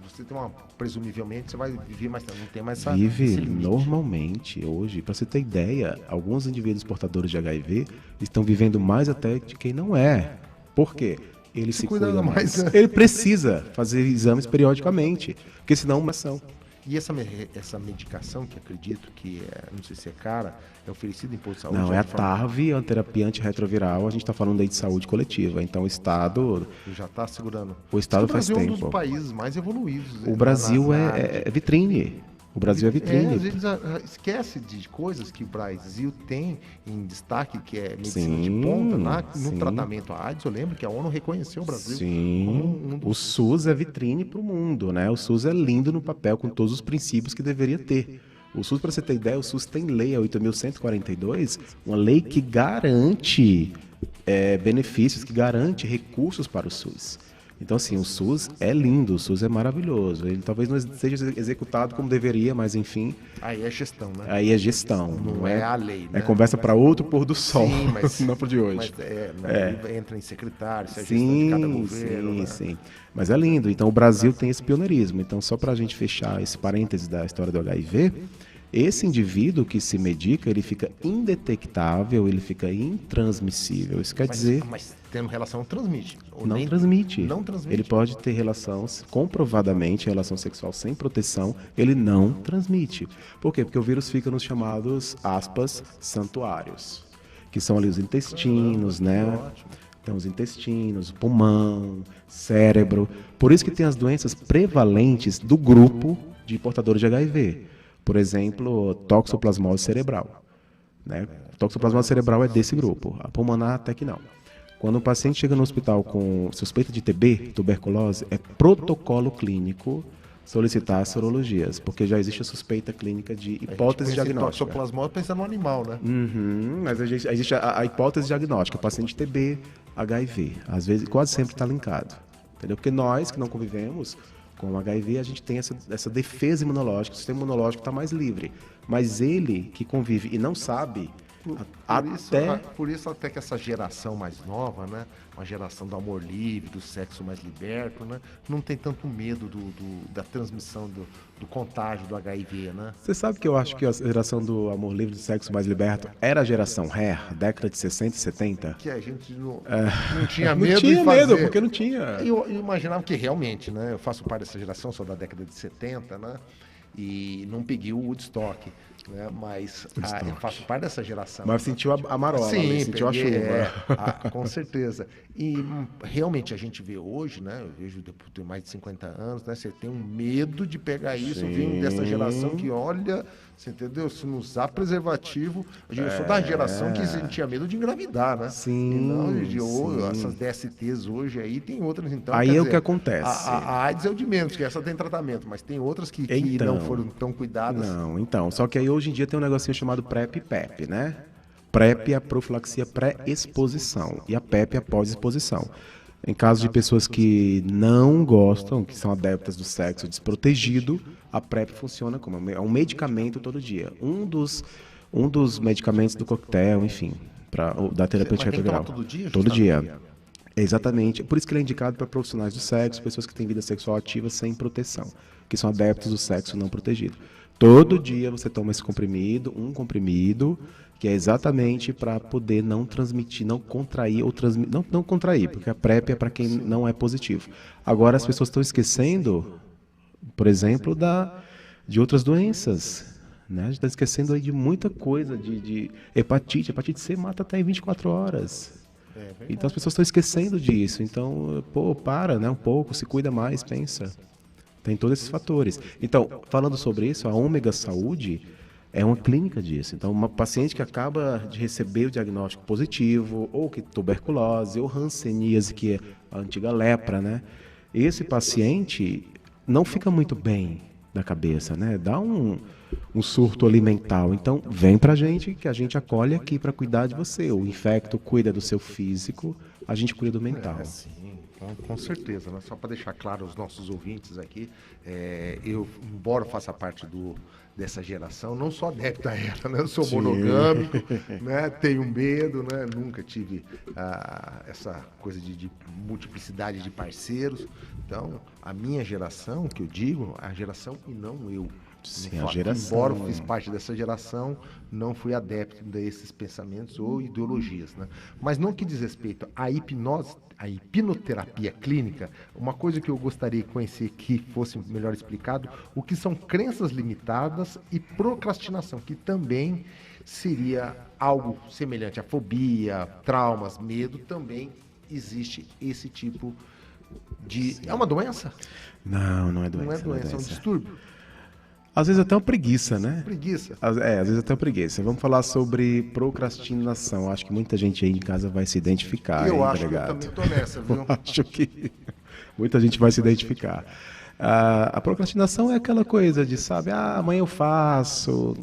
você tem presumivelmente você vai viver mais tempo, não tem mais esse limite. Normalmente hoje, para você ter ideia, alguns indivíduos portadores de HIV estão vivendo mais até de quem não é. Por quê? Ele se cuida mais. Ele precisa fazer exames periodicamente, porque senão uma ação. E essa medicação, que acredito que não sei se é cara, é oferecida em posto de saúde? Não, é a TARV, a terapia antirretroviral, a gente está falando aí de saúde coletiva. Então o Estado... Já está segurando. O Estado faz tempo. O Brasil é um dos países mais evoluídos. O Brasil é vitrine. O Brasil é vitrine. Às vezes esquece de coisas que o Brasil tem em destaque, que é medicina de ponta, no tratamento à AIDS. Eu lembro que a ONU reconheceu o Brasil como O SUS é vitrine para o mundo, né? O SUS é lindo no papel, com todos os princípios que deveria ter. O SUS, para você ter ideia, o SUS tem lei, a 8.142, uma lei que garante benefícios, que garante recursos para o SUS. Então, assim, o SUS é lindo, o SUS é maravilhoso. Ele talvez não seja executado como deveria, mas enfim... Aí é gestão, né? Aí é gestão. Não é a lei, né? É conversa para outro pôr do sol, sim, mas, não para de hoje. Mas entra em secretário, se é gestão de cada governo. Sim. Mas é lindo. Então, o Brasil tem esse pioneirismo. Então, só para a gente fechar esse parêntese da história do HIV... Esse indivíduo que se medica, ele fica indetectável, ele fica intransmissível. Isso quer dizer... Mas tendo relação, transmite. Não transmite. Não transmite. Ele pode ter relação, comprovadamente, relação sexual sem proteção, ele não transmite. Por quê? Porque o vírus fica nos chamados, aspas, santuários, que são ali os intestinos, né? Então, os intestinos, pulmão, cérebro. Por isso que tem as doenças prevalentes do grupo de portadores de HIV. Por exemplo, toxoplasmose cerebral. Né? Toxoplasmose cerebral é desse grupo. A pulmonar até que não. Quando o paciente chega no hospital com suspeita de TB, tuberculose, é protocolo clínico solicitar sorologias, porque já existe a suspeita clínica de hipótese diagnóstica. Toxoplasmose pensando no animal, né? Mas existe a hipótese diagnóstica, paciente TB, HIV. Às vezes, quase sempre está linkado. Entendeu? Porque nós que não convivemos com o HIV, a gente tem essa defesa imunológica, o sistema imunológico está mais livre. Mas ele que convive e não sabe, por isso até que essa geração mais nova, né, uma geração do amor livre, do sexo mais liberto, né, não tem tanto medo da transmissão, do contágio do HIV, né? Você sabe que eu acho que a geração do amor livre, do sexo mais liberto, era a geração Hair, década de 60 e 70? Que a gente não tinha medo não tinha de fazer. medo, porque não tinha. Eu imaginava que realmente, né, eu faço parte dessa geração, sou da década de 70, né, e não peguei o Woodstock, né? Mas eu faço parte dessa geração. Mas sentiu a marola, sim, sentiu a chuva. Com certeza. E realmente a gente vê hoje, né? Eu vejo depois de mais de 50 anos, né? Você tem um medo de pegar isso, vindo dessa geração que olha, Você entendeu? Se não usar preservativo, eu sou da geração que tinha medo de engravidar, né? Sim, E não, sim. essas DSTs hoje aí tem outras, então. Aí quer é o dizer, que acontece. A AIDS é o de menos, que essa tem tratamento, mas tem outras que Então, não foram tão cuidadas. Não, então. Só que aí hoje em dia tem um negocinho chamado PrEP e PEP, né? PrEP é a profilaxia pré-exposição e a PEP é a pós-exposição. Em caso de pessoas que não gostam, que são adeptas do sexo desprotegido, a PrEP funciona como um medicamento todo dia. Um dos medicamentos do coquetel, enfim, da terapêutica Mas tem que tomar retroviral. todo dia? Todo justamente? dia. Exatamente. Por isso que ele é indicado para profissionais do sexo, pessoas que têm vida sexual ativa sem proteção, que são adeptos do sexo não protegido. Todo dia você toma esse comprimido, um comprimido, que é exatamente para poder não transmitir, não contrair ou transmitir, não contrair, porque a PrEP é para quem não é positivo. Agora as pessoas estão esquecendo, por exemplo, de outras doenças, né? A gente está esquecendo aí de muita coisa, de hepatite C mata até em 24 horas. Então as pessoas estão esquecendo disso. Então, para, né, um pouco, se cuida mais, pensa. Tem todos esses fatores. Então, falando sobre isso, a Ômega Saúde é uma clínica disso. Então, uma paciente que acaba de receber o diagnóstico positivo, ou que tuberculose, ou hanseníase, que é a antiga lepra, né? Esse paciente não fica muito bem da cabeça, né? Dá um surto alimentar. Então, vem pra gente, que a gente acolhe aqui para cuidar de você. O infecto cuida do seu físico, a gente cuida do mental. Sim, com certeza, né? Só para deixar claro aos nossos ouvintes aqui, eu, embora faça parte dessa geração, não sou adepto a ela, né? Eu sou monogâmico, né? Tenho medo, né? Nunca tive essa coisa de multiplicidade de parceiros. Então, a minha geração, que eu digo, a geração e não eu. Sim, a geração. Embora eu fiz parte dessa geração, não fui adepto desses pensamentos ou ideologias, né? Mas no que diz respeito à hipnose, à hipnoterapia clínica, uma coisa que eu gostaria de conhecer que fosse melhor explicado, o que são crenças limitadas e procrastinação, que também seria algo semelhante à fobia, traumas, medo, também existe esse tipo de... É uma doença? Não é doença. Não é doença, é um distúrbio. Às vezes até uma preguiça, né? Preguiça. Às vezes até uma preguiça. Vamos falar sobre procrastinação. Acho que muita gente aí em casa vai se identificar. Eu hein, acho delegado? que eu também tô nessa, viu? Eu acho que muita gente vai se identificar. A procrastinação é aquela coisa de, sabe, amanhã eu faço,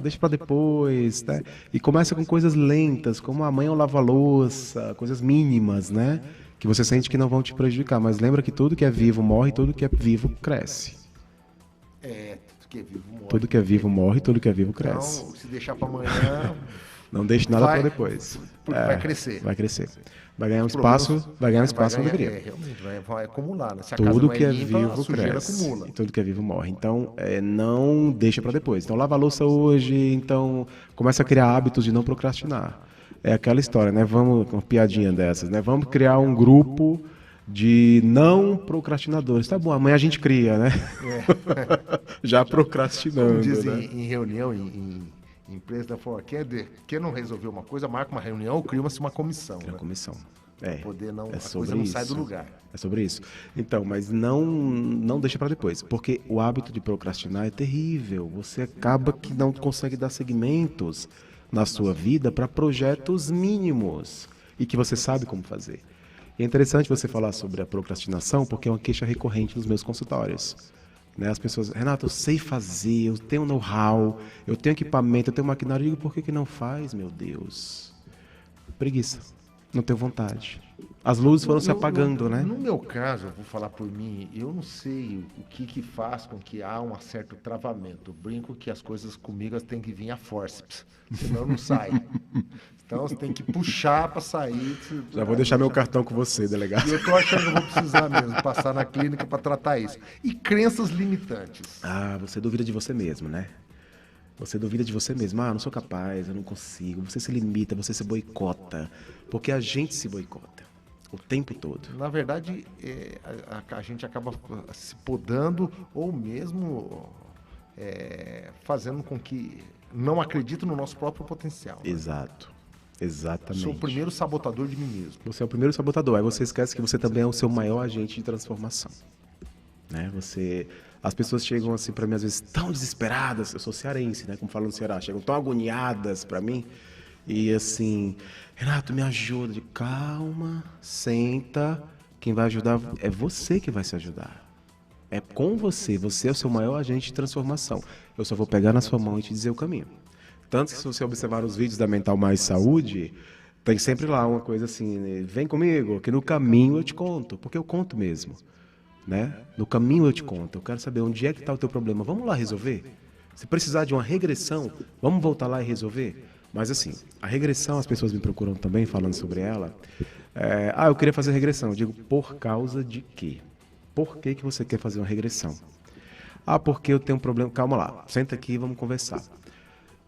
deixa para depois, né? E começa com coisas lentas, como amanhã eu lavo a louça, coisas mínimas, né? Que você sente que não vão te prejudicar. Mas lembra que tudo que é vivo morre, tudo que é vivo cresce. Tudo que é vivo morre, tudo que é vivo cresce. Então, se deixar para amanhã... Não deixe nada para depois. Vai crescer. Vai crescer. Vai ganhar um espaço onde deveria. Realmente, vai acumular, né? Se a Tudo casa que não é limpa, vivo a sujeira cresce. acumula. E tudo que é vivo morre. Então, não deixa para depois. Então, lava a louça hoje, então começa a criar hábitos de não procrastinar. É aquela história, né? Uma piadinha dessas, né? Vamos criar um grupo de não procrastinadores. Tá bom, amanhã a gente cria, né? Já procrastinando. Como dizem, né? em reunião, em empresa, da forma, quem não resolveu uma coisa, marca uma reunião ou cria-se uma comissão. Uma comissão. Poder não, é a sobre coisa não isso. sai do lugar. É sobre isso. Então, mas não deixa para depois, porque o hábito de procrastinar é terrível. Você acaba que não consegue dar segmentos na sua vida para projetos mínimos e que você sabe como fazer. E é interessante você falar sobre a procrastinação, porque é uma queixa recorrente nos meus consultórios. Né? As pessoas, Renato, eu sei fazer, eu tenho know-how, eu tenho equipamento, eu tenho maquinário. Eu digo, por que não faz, meu Deus? Preguiça. Não tenho vontade. As luzes foram se apagando, né? No meu caso, eu vou falar por mim, eu não sei o que faz com que há um certo travamento. Eu brinco que as coisas comigo têm que vir a forceps, senão não sai. Então você tem que puxar para sair. Já vou deixar meu cartão com você, delegado. E eu tô achando que eu vou precisar mesmo passar na clínica para tratar isso. E crenças limitantes. Você duvida de você mesmo, né? Você duvida de você mesmo. Eu não sou capaz, eu não consigo. Você se limita, você se boicota. Porque a gente se boicota o tempo todo. Na verdade, a gente acaba se podando ou mesmo fazendo com que não acredite no nosso próprio potencial. Né? Exato. Exatamente. Sou o primeiro sabotador de mim mesmo. Você é o primeiro sabotador. Aí você esquece que você também é o seu maior agente de transformação. né? As pessoas chegam assim para mim às vezes tão desesperadas, eu sou cearense, né, como falam no Ceará, chegam tão agoniadas para mim e assim, Renato, me ajuda, calma, senta, quem vai ajudar é você que vai se ajudar. É com você é o seu maior agente de transformação. Eu só vou pegar na sua mão e te dizer o caminho. Tanto que se você observar os vídeos da Mental Mais Saúde, tem sempre lá uma coisa assim, né? Vem comigo, que no caminho eu te conto, porque eu conto mesmo. Né? No caminho eu te conto, eu quero saber onde é que está o teu problema, vamos lá resolver? Se precisar de uma regressão, vamos voltar lá e resolver? Mas assim, a regressão, as pessoas me procuram também falando sobre ela. Eu queria fazer regressão. Eu digo, por causa de quê? Por que você quer fazer uma regressão? Porque eu tenho um problema. Calma lá, senta aqui e vamos conversar.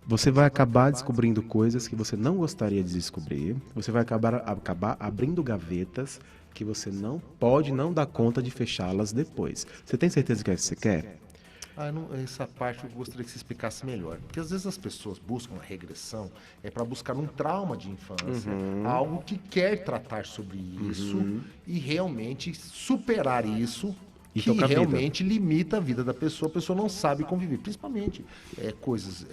Você vai acabar descobrindo coisas que você não gostaria de descobrir. Você vai acabar abrindo gavetas que você não pode, não dar conta de fechá-las depois. Você tem certeza que é isso que você quer? Essa parte eu gostaria que você explicasse melhor. Porque às vezes as pessoas buscam a regressão para buscar um trauma de infância, algo que quer tratar sobre isso e realmente superar isso, que realmente limita a vida da pessoa. A pessoa não sabe conviver, principalmente coisas...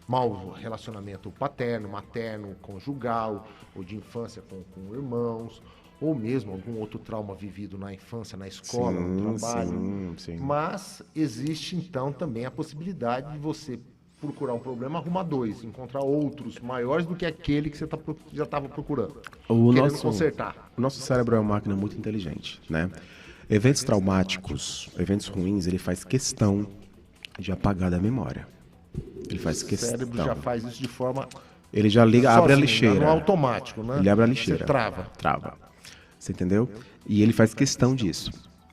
mau relacionamento paterno, materno, conjugal, ou de infância com irmãos, ou mesmo algum outro trauma vivido na infância, na escola, no trabalho. Sim. Mas existe, então, também a possibilidade de você procurar um problema, arrumar dois, encontrar outros maiores do que aquele que você já estava procurando, querendo consertar. O nosso cérebro é uma máquina muito inteligente, né? Eventos traumáticos, eventos ruins, ele faz questão de apagar da memória. Ele faz questão. O cérebro já faz isso de forma... Ele já liga, sozinho, abre a lixeira. No automático, né? Ele abre a lixeira. Você trava. Você entendeu? E ele faz questão disso.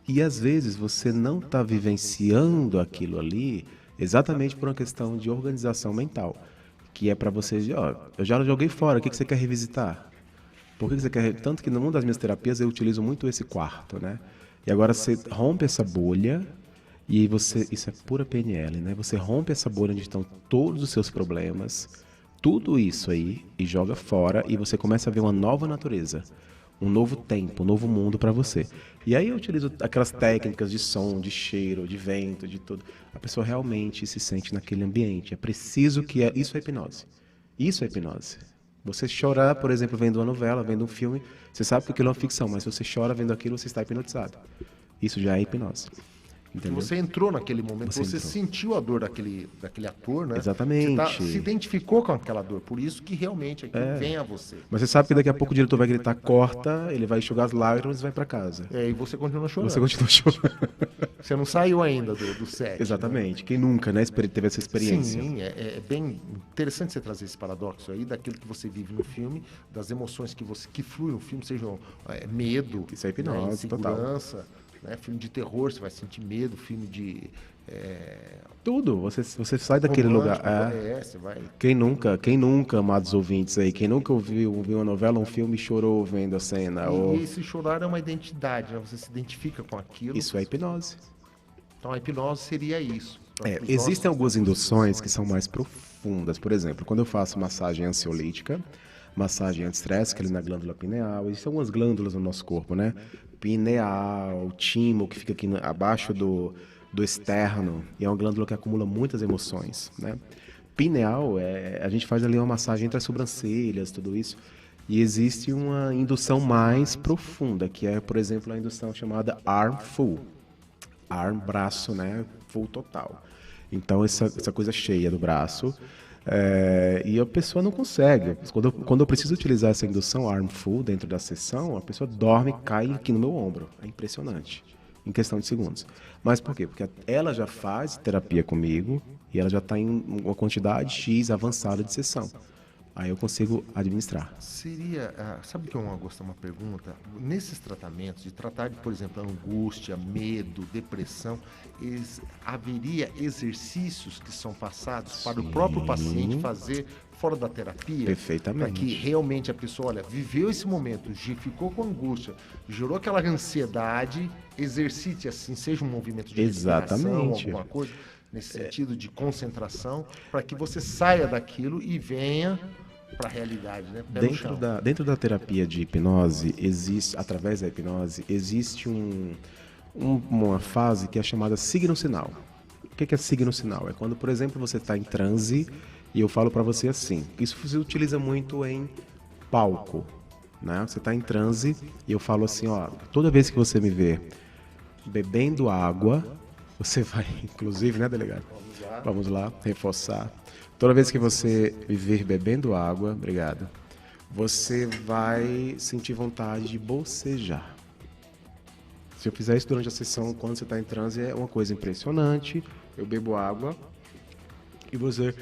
E às vezes você não está vivenciando aquilo ali exatamente por uma questão de organização mental. Que é para você, eu já joguei fora, o que você quer revisitar? Por que você quer... Tanto que no mundo das minhas terapias eu utilizo muito esse quarto, né? E agora você rompe essa bolha e isso é pura PNL, né? Você rompe essa bolha onde estão todos os seus problemas, tudo isso aí, e joga fora e você começa a ver uma nova natureza. Um novo tempo, um novo mundo para você. E aí eu utilizo aquelas técnicas de som, de cheiro, de vento, de tudo. A pessoa realmente se sente naquele ambiente. É preciso que... Isso é hipnose. Isso é hipnose. Você chorar, por exemplo, vendo uma novela, vendo um filme, você sabe que aquilo é uma ficção, mas se você chora vendo aquilo, você está hipnotizado. Isso já é hipnose. Entendeu? Você entrou naquele momento, você sentiu a dor daquele ator, né? Exatamente. Você se identificou com aquela dor, por isso que realmente aquilo vem a você. Mas você sabe que daqui a pouco o diretor vai gritar, corta, ele vai enxugar as lágrimas e vai para casa. E você continua chorando. Você continua chorando. Você não saiu ainda do set. Exatamente. Né? Quem nunca, né, teve essa experiência? Sim, é bem interessante você trazer esse paradoxo aí, daquilo que você vive no filme, das emoções que fluem no filme, sejam medo, isso é hipnose, insegurança, total. Né? Filme de terror, você vai sentir medo, filme de... Tudo, você sai daquele lugar. Você vai... Quem nunca, amados ouvintes aí, quem nunca viu uma novela, um filme e chorou vendo a cena? E esse chorar é uma identidade, né? Você se identifica com aquilo. Isso é hipnose. Então a hipnose seria isso. Existem algumas induções que são mais profundas. Por exemplo, quando eu faço massagem ansiolítica, massagem anti-estresse, que é ali na glândula pineal, existem algumas glândulas no nosso corpo, né? Pineal, timo, que fica aqui abaixo do externo, e é uma glândula que acumula muitas emoções, né? Pineal, a gente faz ali uma massagem entre as sobrancelhas, tudo isso, e existe uma indução mais profunda, que é, por exemplo, a indução chamada arm full. Arm, braço, né? Full total. Então, essa coisa cheia do braço, e a pessoa não consegue. Quando eu preciso utilizar essa indução arm full dentro da sessão, a pessoa dorme e cai aqui no meu ombro. É impressionante. Em questão de segundos. Mas por quê? Porque ela já faz terapia comigo e ela já está em uma quantidade X avançada de sessão. Aí eu consigo administrar. Sabe que eu gosto de uma pergunta? Nesses tratamentos, de tratar, por exemplo, angústia, medo, depressão, haveria exercícios que são passados para o próprio paciente fazer fora da terapia? Perfeitamente. Para que realmente a pessoa, viveu esse momento, ficou com angústia, gerou aquela ansiedade, exercite assim, seja um movimento de respiração, alguma coisa, nesse sentido de concentração, para que você saia daquilo e venha para a realidade, né? Dentro da terapia de hipnose, através da hipnose, existe uma fase que é chamada signo-sinal. O que é signo-sinal? É quando, por exemplo, você está em transe e eu falo para você assim. Isso se utiliza muito em palco, né? Você está em transe e eu falo assim, ó, toda vez que você me ver bebendo água, você vai, inclusive, né, delegado? Vamos lá, reforçar. Toda vez que você me ver bebendo água, obrigado, você vai sentir vontade de bocejar. Se eu fizer isso durante a sessão, quando você está em transe, é uma coisa impressionante. Eu bebo água e você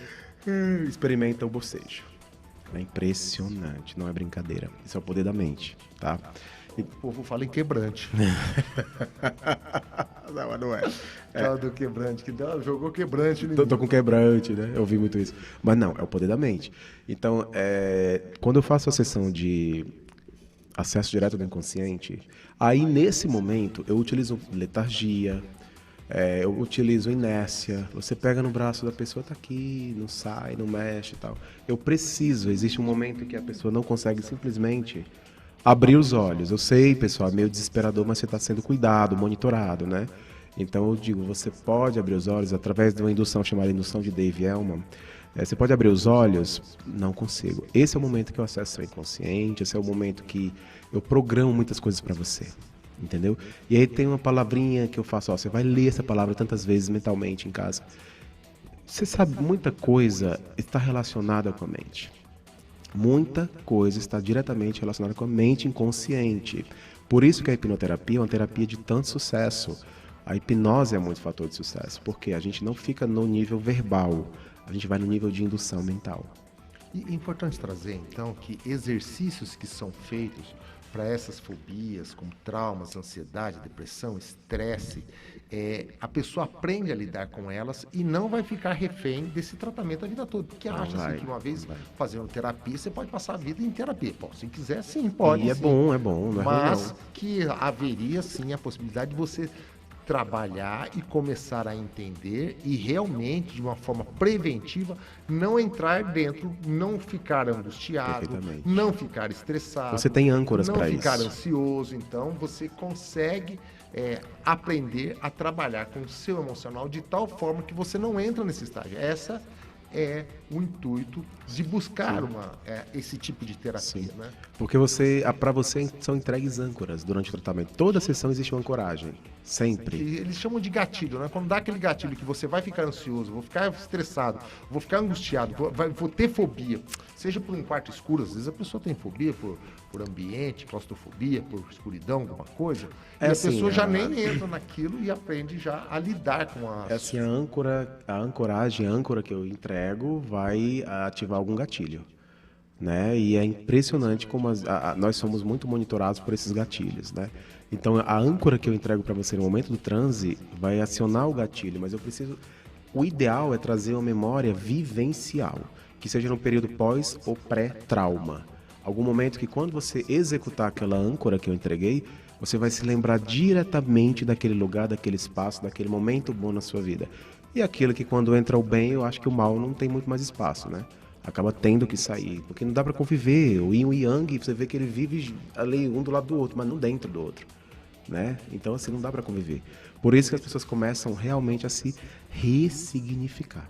experimenta o bocejo. É impressionante, não é brincadeira. Isso é o poder da mente, tá? O povo fala em quebrante. Não é. Do quebrante, que jogou quebrante. Tô com quebrante, né? Eu ouvi muito isso. Mas não, é o poder da mente. Então, quando eu faço a sessão de acesso direto do inconsciente, aí nesse momento eu utilizo letargia, eu utilizo inércia. Você pega no braço da pessoa, tá aqui, não sai, não mexe e tal. Existe um momento que a pessoa não consegue simplesmente abrir os olhos. Eu sei, pessoal, é meio desesperador, mas você está sendo cuidado, monitorado, né? Então eu digo, você pode abrir os olhos através de uma indução chamada indução de Dave Elman. Você pode abrir os olhos? Não consigo. Esse é o momento que eu acesso seu inconsciente, esse é o momento que eu programo muitas coisas para você, entendeu? E aí tem uma palavrinha que eu faço, ó, você vai ler essa palavra tantas vezes mentalmente em casa. Você sabe, muita coisa está relacionada com a mente. Muita coisa está diretamente relacionada com a mente inconsciente. Por isso que a hipnoterapia é uma terapia de tanto sucesso. A hipnose é muito fator de sucesso, porque a gente não fica no nível verbal, a gente vai no nível de indução mental. E é importante trazer, então, que exercícios que são feitos para essas fobias, como traumas, ansiedade, depressão, estresse, a pessoa aprende a lidar com elas e não vai ficar refém desse tratamento a vida toda. Porque acha assim, que uma vez fazendo terapia, você pode passar a vida em terapia. Pô, se quiser, sim, pode. E é bom, não é Mas ruim, não. que haveria, sim, a possibilidade de você trabalhar e começar a entender e realmente, de uma forma preventiva, não entrar dentro, não ficar angustiado, não ficar estressado. Você tem âncoras para isso. Não ficar ansioso. Então, você consegue aprender a trabalhar com o seu emocional de tal forma que você não entra nesse estágio. Essa é o intuito de buscar esse tipo de terapia, né? Porque para você são entregues âncoras durante o tratamento. Toda sessão existe uma ancoragem, sempre. Eles chamam de gatilho, né? Quando dá aquele gatilho que você vai ficar ansioso, vou ficar estressado, vou ficar angustiado, vou ter fobia, seja por um quarto escuro, às vezes a pessoa tem fobia por ambiente, claustrofobia, por escuridão, alguma coisa, e a pessoa já nem entra naquilo e aprende já a lidar com as... Assim, a âncora que eu entrego vai ativar algum gatilho, né? E é impressionante como nós somos muito monitorados por esses gatilhos, né? Então, a âncora que eu entrego para você no momento do transe vai acionar o gatilho, mas o ideal é trazer uma memória vivencial, que seja no período pós ou pré-trauma. Algum momento que quando você executar aquela âncora que eu entreguei, você vai se lembrar diretamente daquele lugar, daquele espaço, daquele momento bom na sua vida. E aquilo que quando entra o bem, eu acho que o mal não tem muito mais espaço, né? Acaba tendo que sair, porque não dá para conviver. O yin e o yang, você vê que ele vive ali um do lado do outro, mas não dentro do outro, né? Então assim, não dá para conviver. Por isso que as pessoas começam realmente a se ressignificar.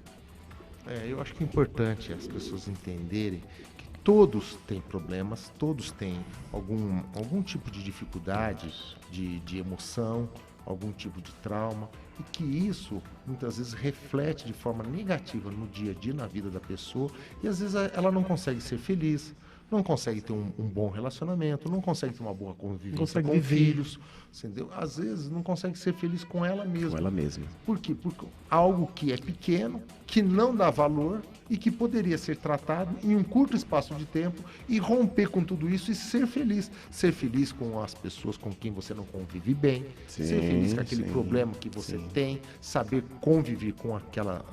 Eu acho que é importante as pessoas entenderem que todos têm problemas, todos têm algum tipo de dificuldade, de emoção, algum tipo de trauma, e que isso muitas vezes reflete de forma negativa no dia a dia, na vida da pessoa, e às vezes ela não consegue ser feliz, não consegue ter um bom relacionamento, não consegue ter uma boa convivência com filhos, entendeu? Às vezes não consegue ser feliz com ela mesma. Com ela mesma. Por quê? Porque algo que é pequeno, que não dá valor e que poderia ser tratado em um curto espaço de tempo e romper com tudo isso e ser feliz. Ser feliz com as pessoas com quem você não convive bem, ser feliz com aquele problema que você tem, saber conviver com aquela...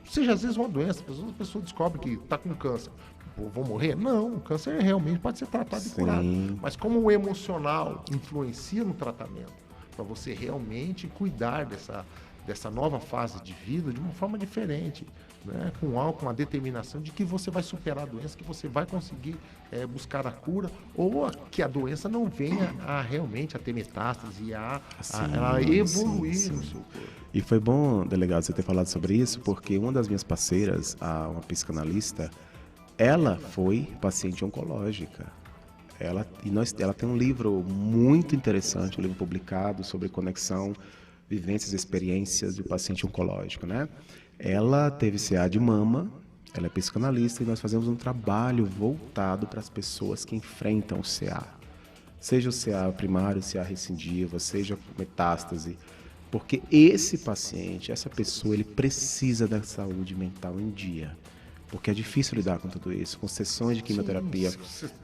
Seja às vezes uma doença, a pessoa descobre que está com câncer. Vou morrer? Não, o câncer realmente pode ser tratado e curado. Mas como o emocional influencia no tratamento, para você realmente cuidar dessa nova fase de vida de uma forma diferente, né? Com a determinação de que você vai superar a doença, que você vai conseguir buscar a cura, ou que a doença não venha realmente a ter metástase e a evoluir no seu corpo. E foi bom, delegado, você ter falado sobre isso, porque uma das minhas parceiras, uma psicanalista, ela foi paciente oncológica. Ela tem um livro muito interessante, um livro publicado sobre conexão, vivências e experiências do paciente oncológico, né? Ela teve CA de mama, ela é psicanalista e nós fazemos um trabalho voltado para as pessoas que enfrentam o CA. Seja o CA primário, CA recidiva, seja metástase, porque esse paciente, essa pessoa, ele precisa da saúde mental em dia. Porque é difícil lidar com tudo isso, com sessões de quimioterapia,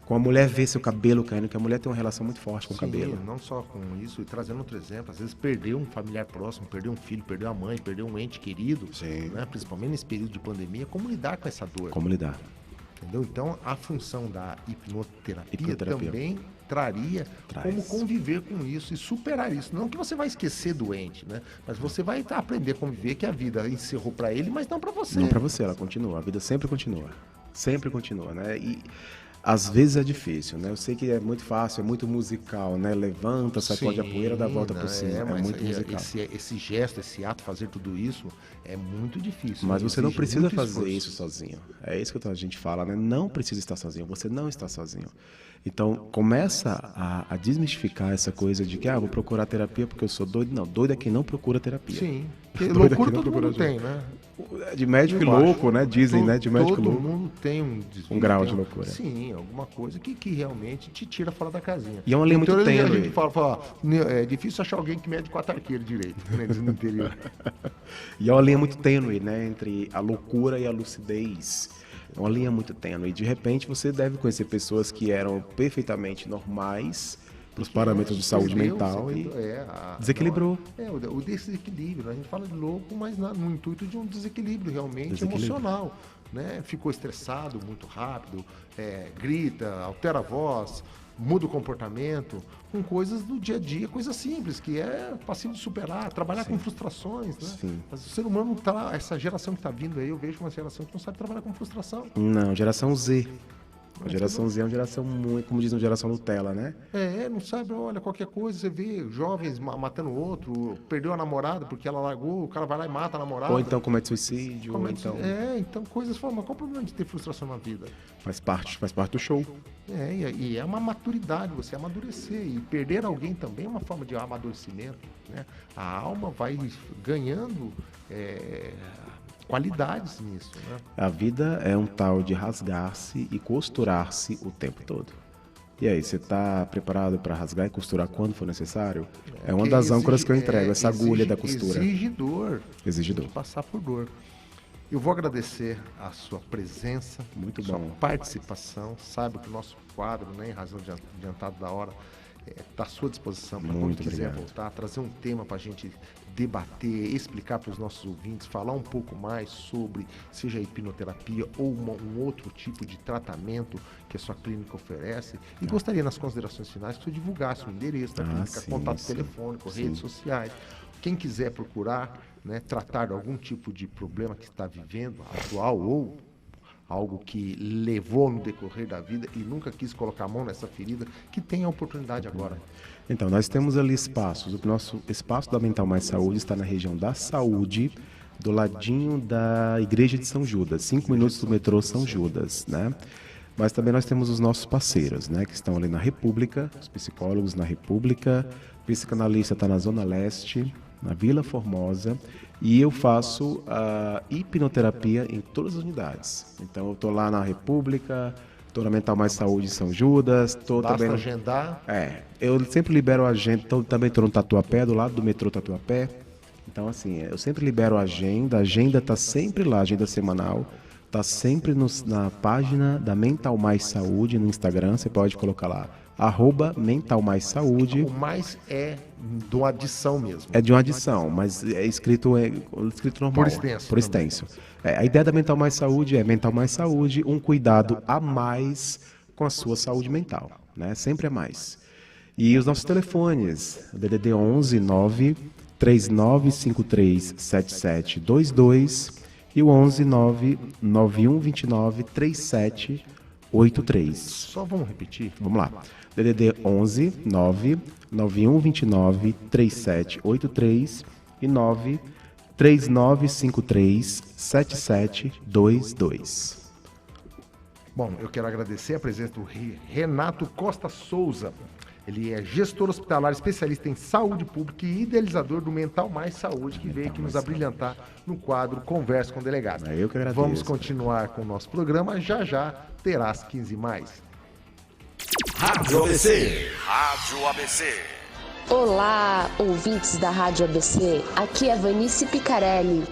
com a mulher ver seu cabelo caindo, que a mulher tem uma relação muito forte com o cabelo. Não só com isso, e trazendo outro exemplo, às vezes perdeu um familiar próximo, perdeu um filho, perdeu a mãe, perdeu um ente querido, né? Principalmente nesse período de pandemia, como lidar com essa dor? Como lidar? Entendeu? Então, a função da hipnoterapia também traria como conviver com isso e superar isso. Não que você vai esquecer doente, né? Mas você vai aprender a conviver, que a vida encerrou para ele, mas não para você. Não para você, ela continua. A vida sempre continua. Sempre continua, né? E às vezes é difícil, né? Eu sei que é muito fácil, é muito musical, né? Levanta, sacode a poeira, dá a volta por cima. É muito musical. Esse gesto, esse ato, fazer tudo isso é muito difícil. Mas você não precisa fazer isso sozinho. É isso que a gente fala, né? Não precisa estar sozinho. Você não está sozinho. Então, começa a desmistificar essa coisa de que, vou procurar terapia porque eu sou doido. Não, doido é quem não procura terapia. Sim. Loucura todo mundo tem, né? De médico e louco, né? Dizem, né? De médico louco. Todo mundo tem um grau de loucura. Sim, alguma coisa que realmente te tira fora da casinha. E é uma linha muito tênue. A gente fala, é difícil achar alguém que mede 4 arqueiros direito, no interior. E é uma linha muito tênue, né? Entre a loucura e a lucidez. É uma linha muito tênue. E de repente você deve conhecer pessoas que eram perfeitamente normais para os parâmetros de saúde mental e desequilibrou. O desequilíbrio. A gente fala de louco, mas no intuito de um desequilíbrio realmente emocional. Né? Ficou estressado muito rápido, grita, altera a voz, muda o comportamento, com coisas do dia a dia, coisas simples, que é passivo de superar, trabalhar com frustrações, né? Sim. Mas o ser humano essa geração que está vindo aí, eu vejo uma geração que não sabe trabalhar com frustração. Não, geração Z. A geração Z é uma geração muito, como diz, uma geração Nutella, né? Não sabe, olha, qualquer coisa, você vê jovens matando o outro, perdeu a namorada porque ela largou, o cara vai lá e mata a namorada. Ou então comete suicídio, então coisas falam, mas qual o problema de ter frustração na vida? Faz parte do show. E é uma maturidade, você amadurecer, e perder alguém também é uma forma de amadurecimento, né? A alma vai ganhando qualidades nisso, né? A vida é um tal de rasgar-se e costurar-se o tempo todo. E aí, você está preparado para rasgar e costurar quando for necessário? É uma das âncoras que eu entrego, essa agulha da costura. Exigidor. Exigidor. Tem que passar por dor. Eu vou agradecer a sua presença, sua participação. Saiba que o nosso quadro, né, em razão de adiantado da hora, está à sua disposição para quando quiser voltar, trazer um tema para a gente debater, explicar para os nossos ouvintes, falar um pouco mais sobre, seja a hipnoterapia ou um outro tipo de tratamento que a sua clínica oferece. E gostaria, nas considerações finais, que você divulgasse o endereço da clínica, contato telefônico, redes sociais. Quem quiser procurar, né, tratar de algum tipo de problema que está vivendo, atual ou algo que levou no decorrer da vida e nunca quis colocar a mão nessa ferida, que tem a oportunidade agora. Então, nós temos ali espaços. O nosso espaço da Mental Mais Saúde está na região da Saúde, do ladinho da Igreja de São Judas, 5 minutos do metrô São Judas, né? Mas também nós temos os nossos parceiros, né, que estão ali na República, os psicólogos na República, o psicanalista está na Zona Leste, na Vila Formosa, e eu faço a hipnoterapia em todas as unidades. Então eu estou lá na República, estou na Mental Mais Saúde em São Judas, estou também... Basta agendar? Eu sempre libero a agenda, também estou no Tatuapé, do lado do metrô Tatuapé. Então assim, eu sempre libero a agenda está sempre lá, a agenda semanal. Está sempre na página da Mental Mais Saúde no Instagram, você pode colocar lá, @Mental Mais Saúde. O mais é de uma adição mesmo. É de uma adição, mas é escrito normal. Por extenso. A ideia da Mental Mais Saúde é Mental Mais Saúde, um cuidado a mais com a sua saúde mental, né? Sempre é mais. E os nossos telefones, DDD 11 9 3953-7722 e o 11 99129 3783. Só vamos repetir? Vamos lá. DDD 11 99129 3783 e 3953-7722. Bom, eu quero agradecer a presença do Renato Costa Souza. Ele é gestor hospitalar, especialista em saúde pública e idealizador do Mental Mais Saúde, que veio aqui nos abrilhantar no quadro Conversa com o Delegado. Eu que agradeço. Vamos continuar com o nosso programa, já terá as 15 mais. Rádio ABC. Rádio ABC. Olá, ouvintes da Rádio ABC. Aqui é Vanice Picarelli.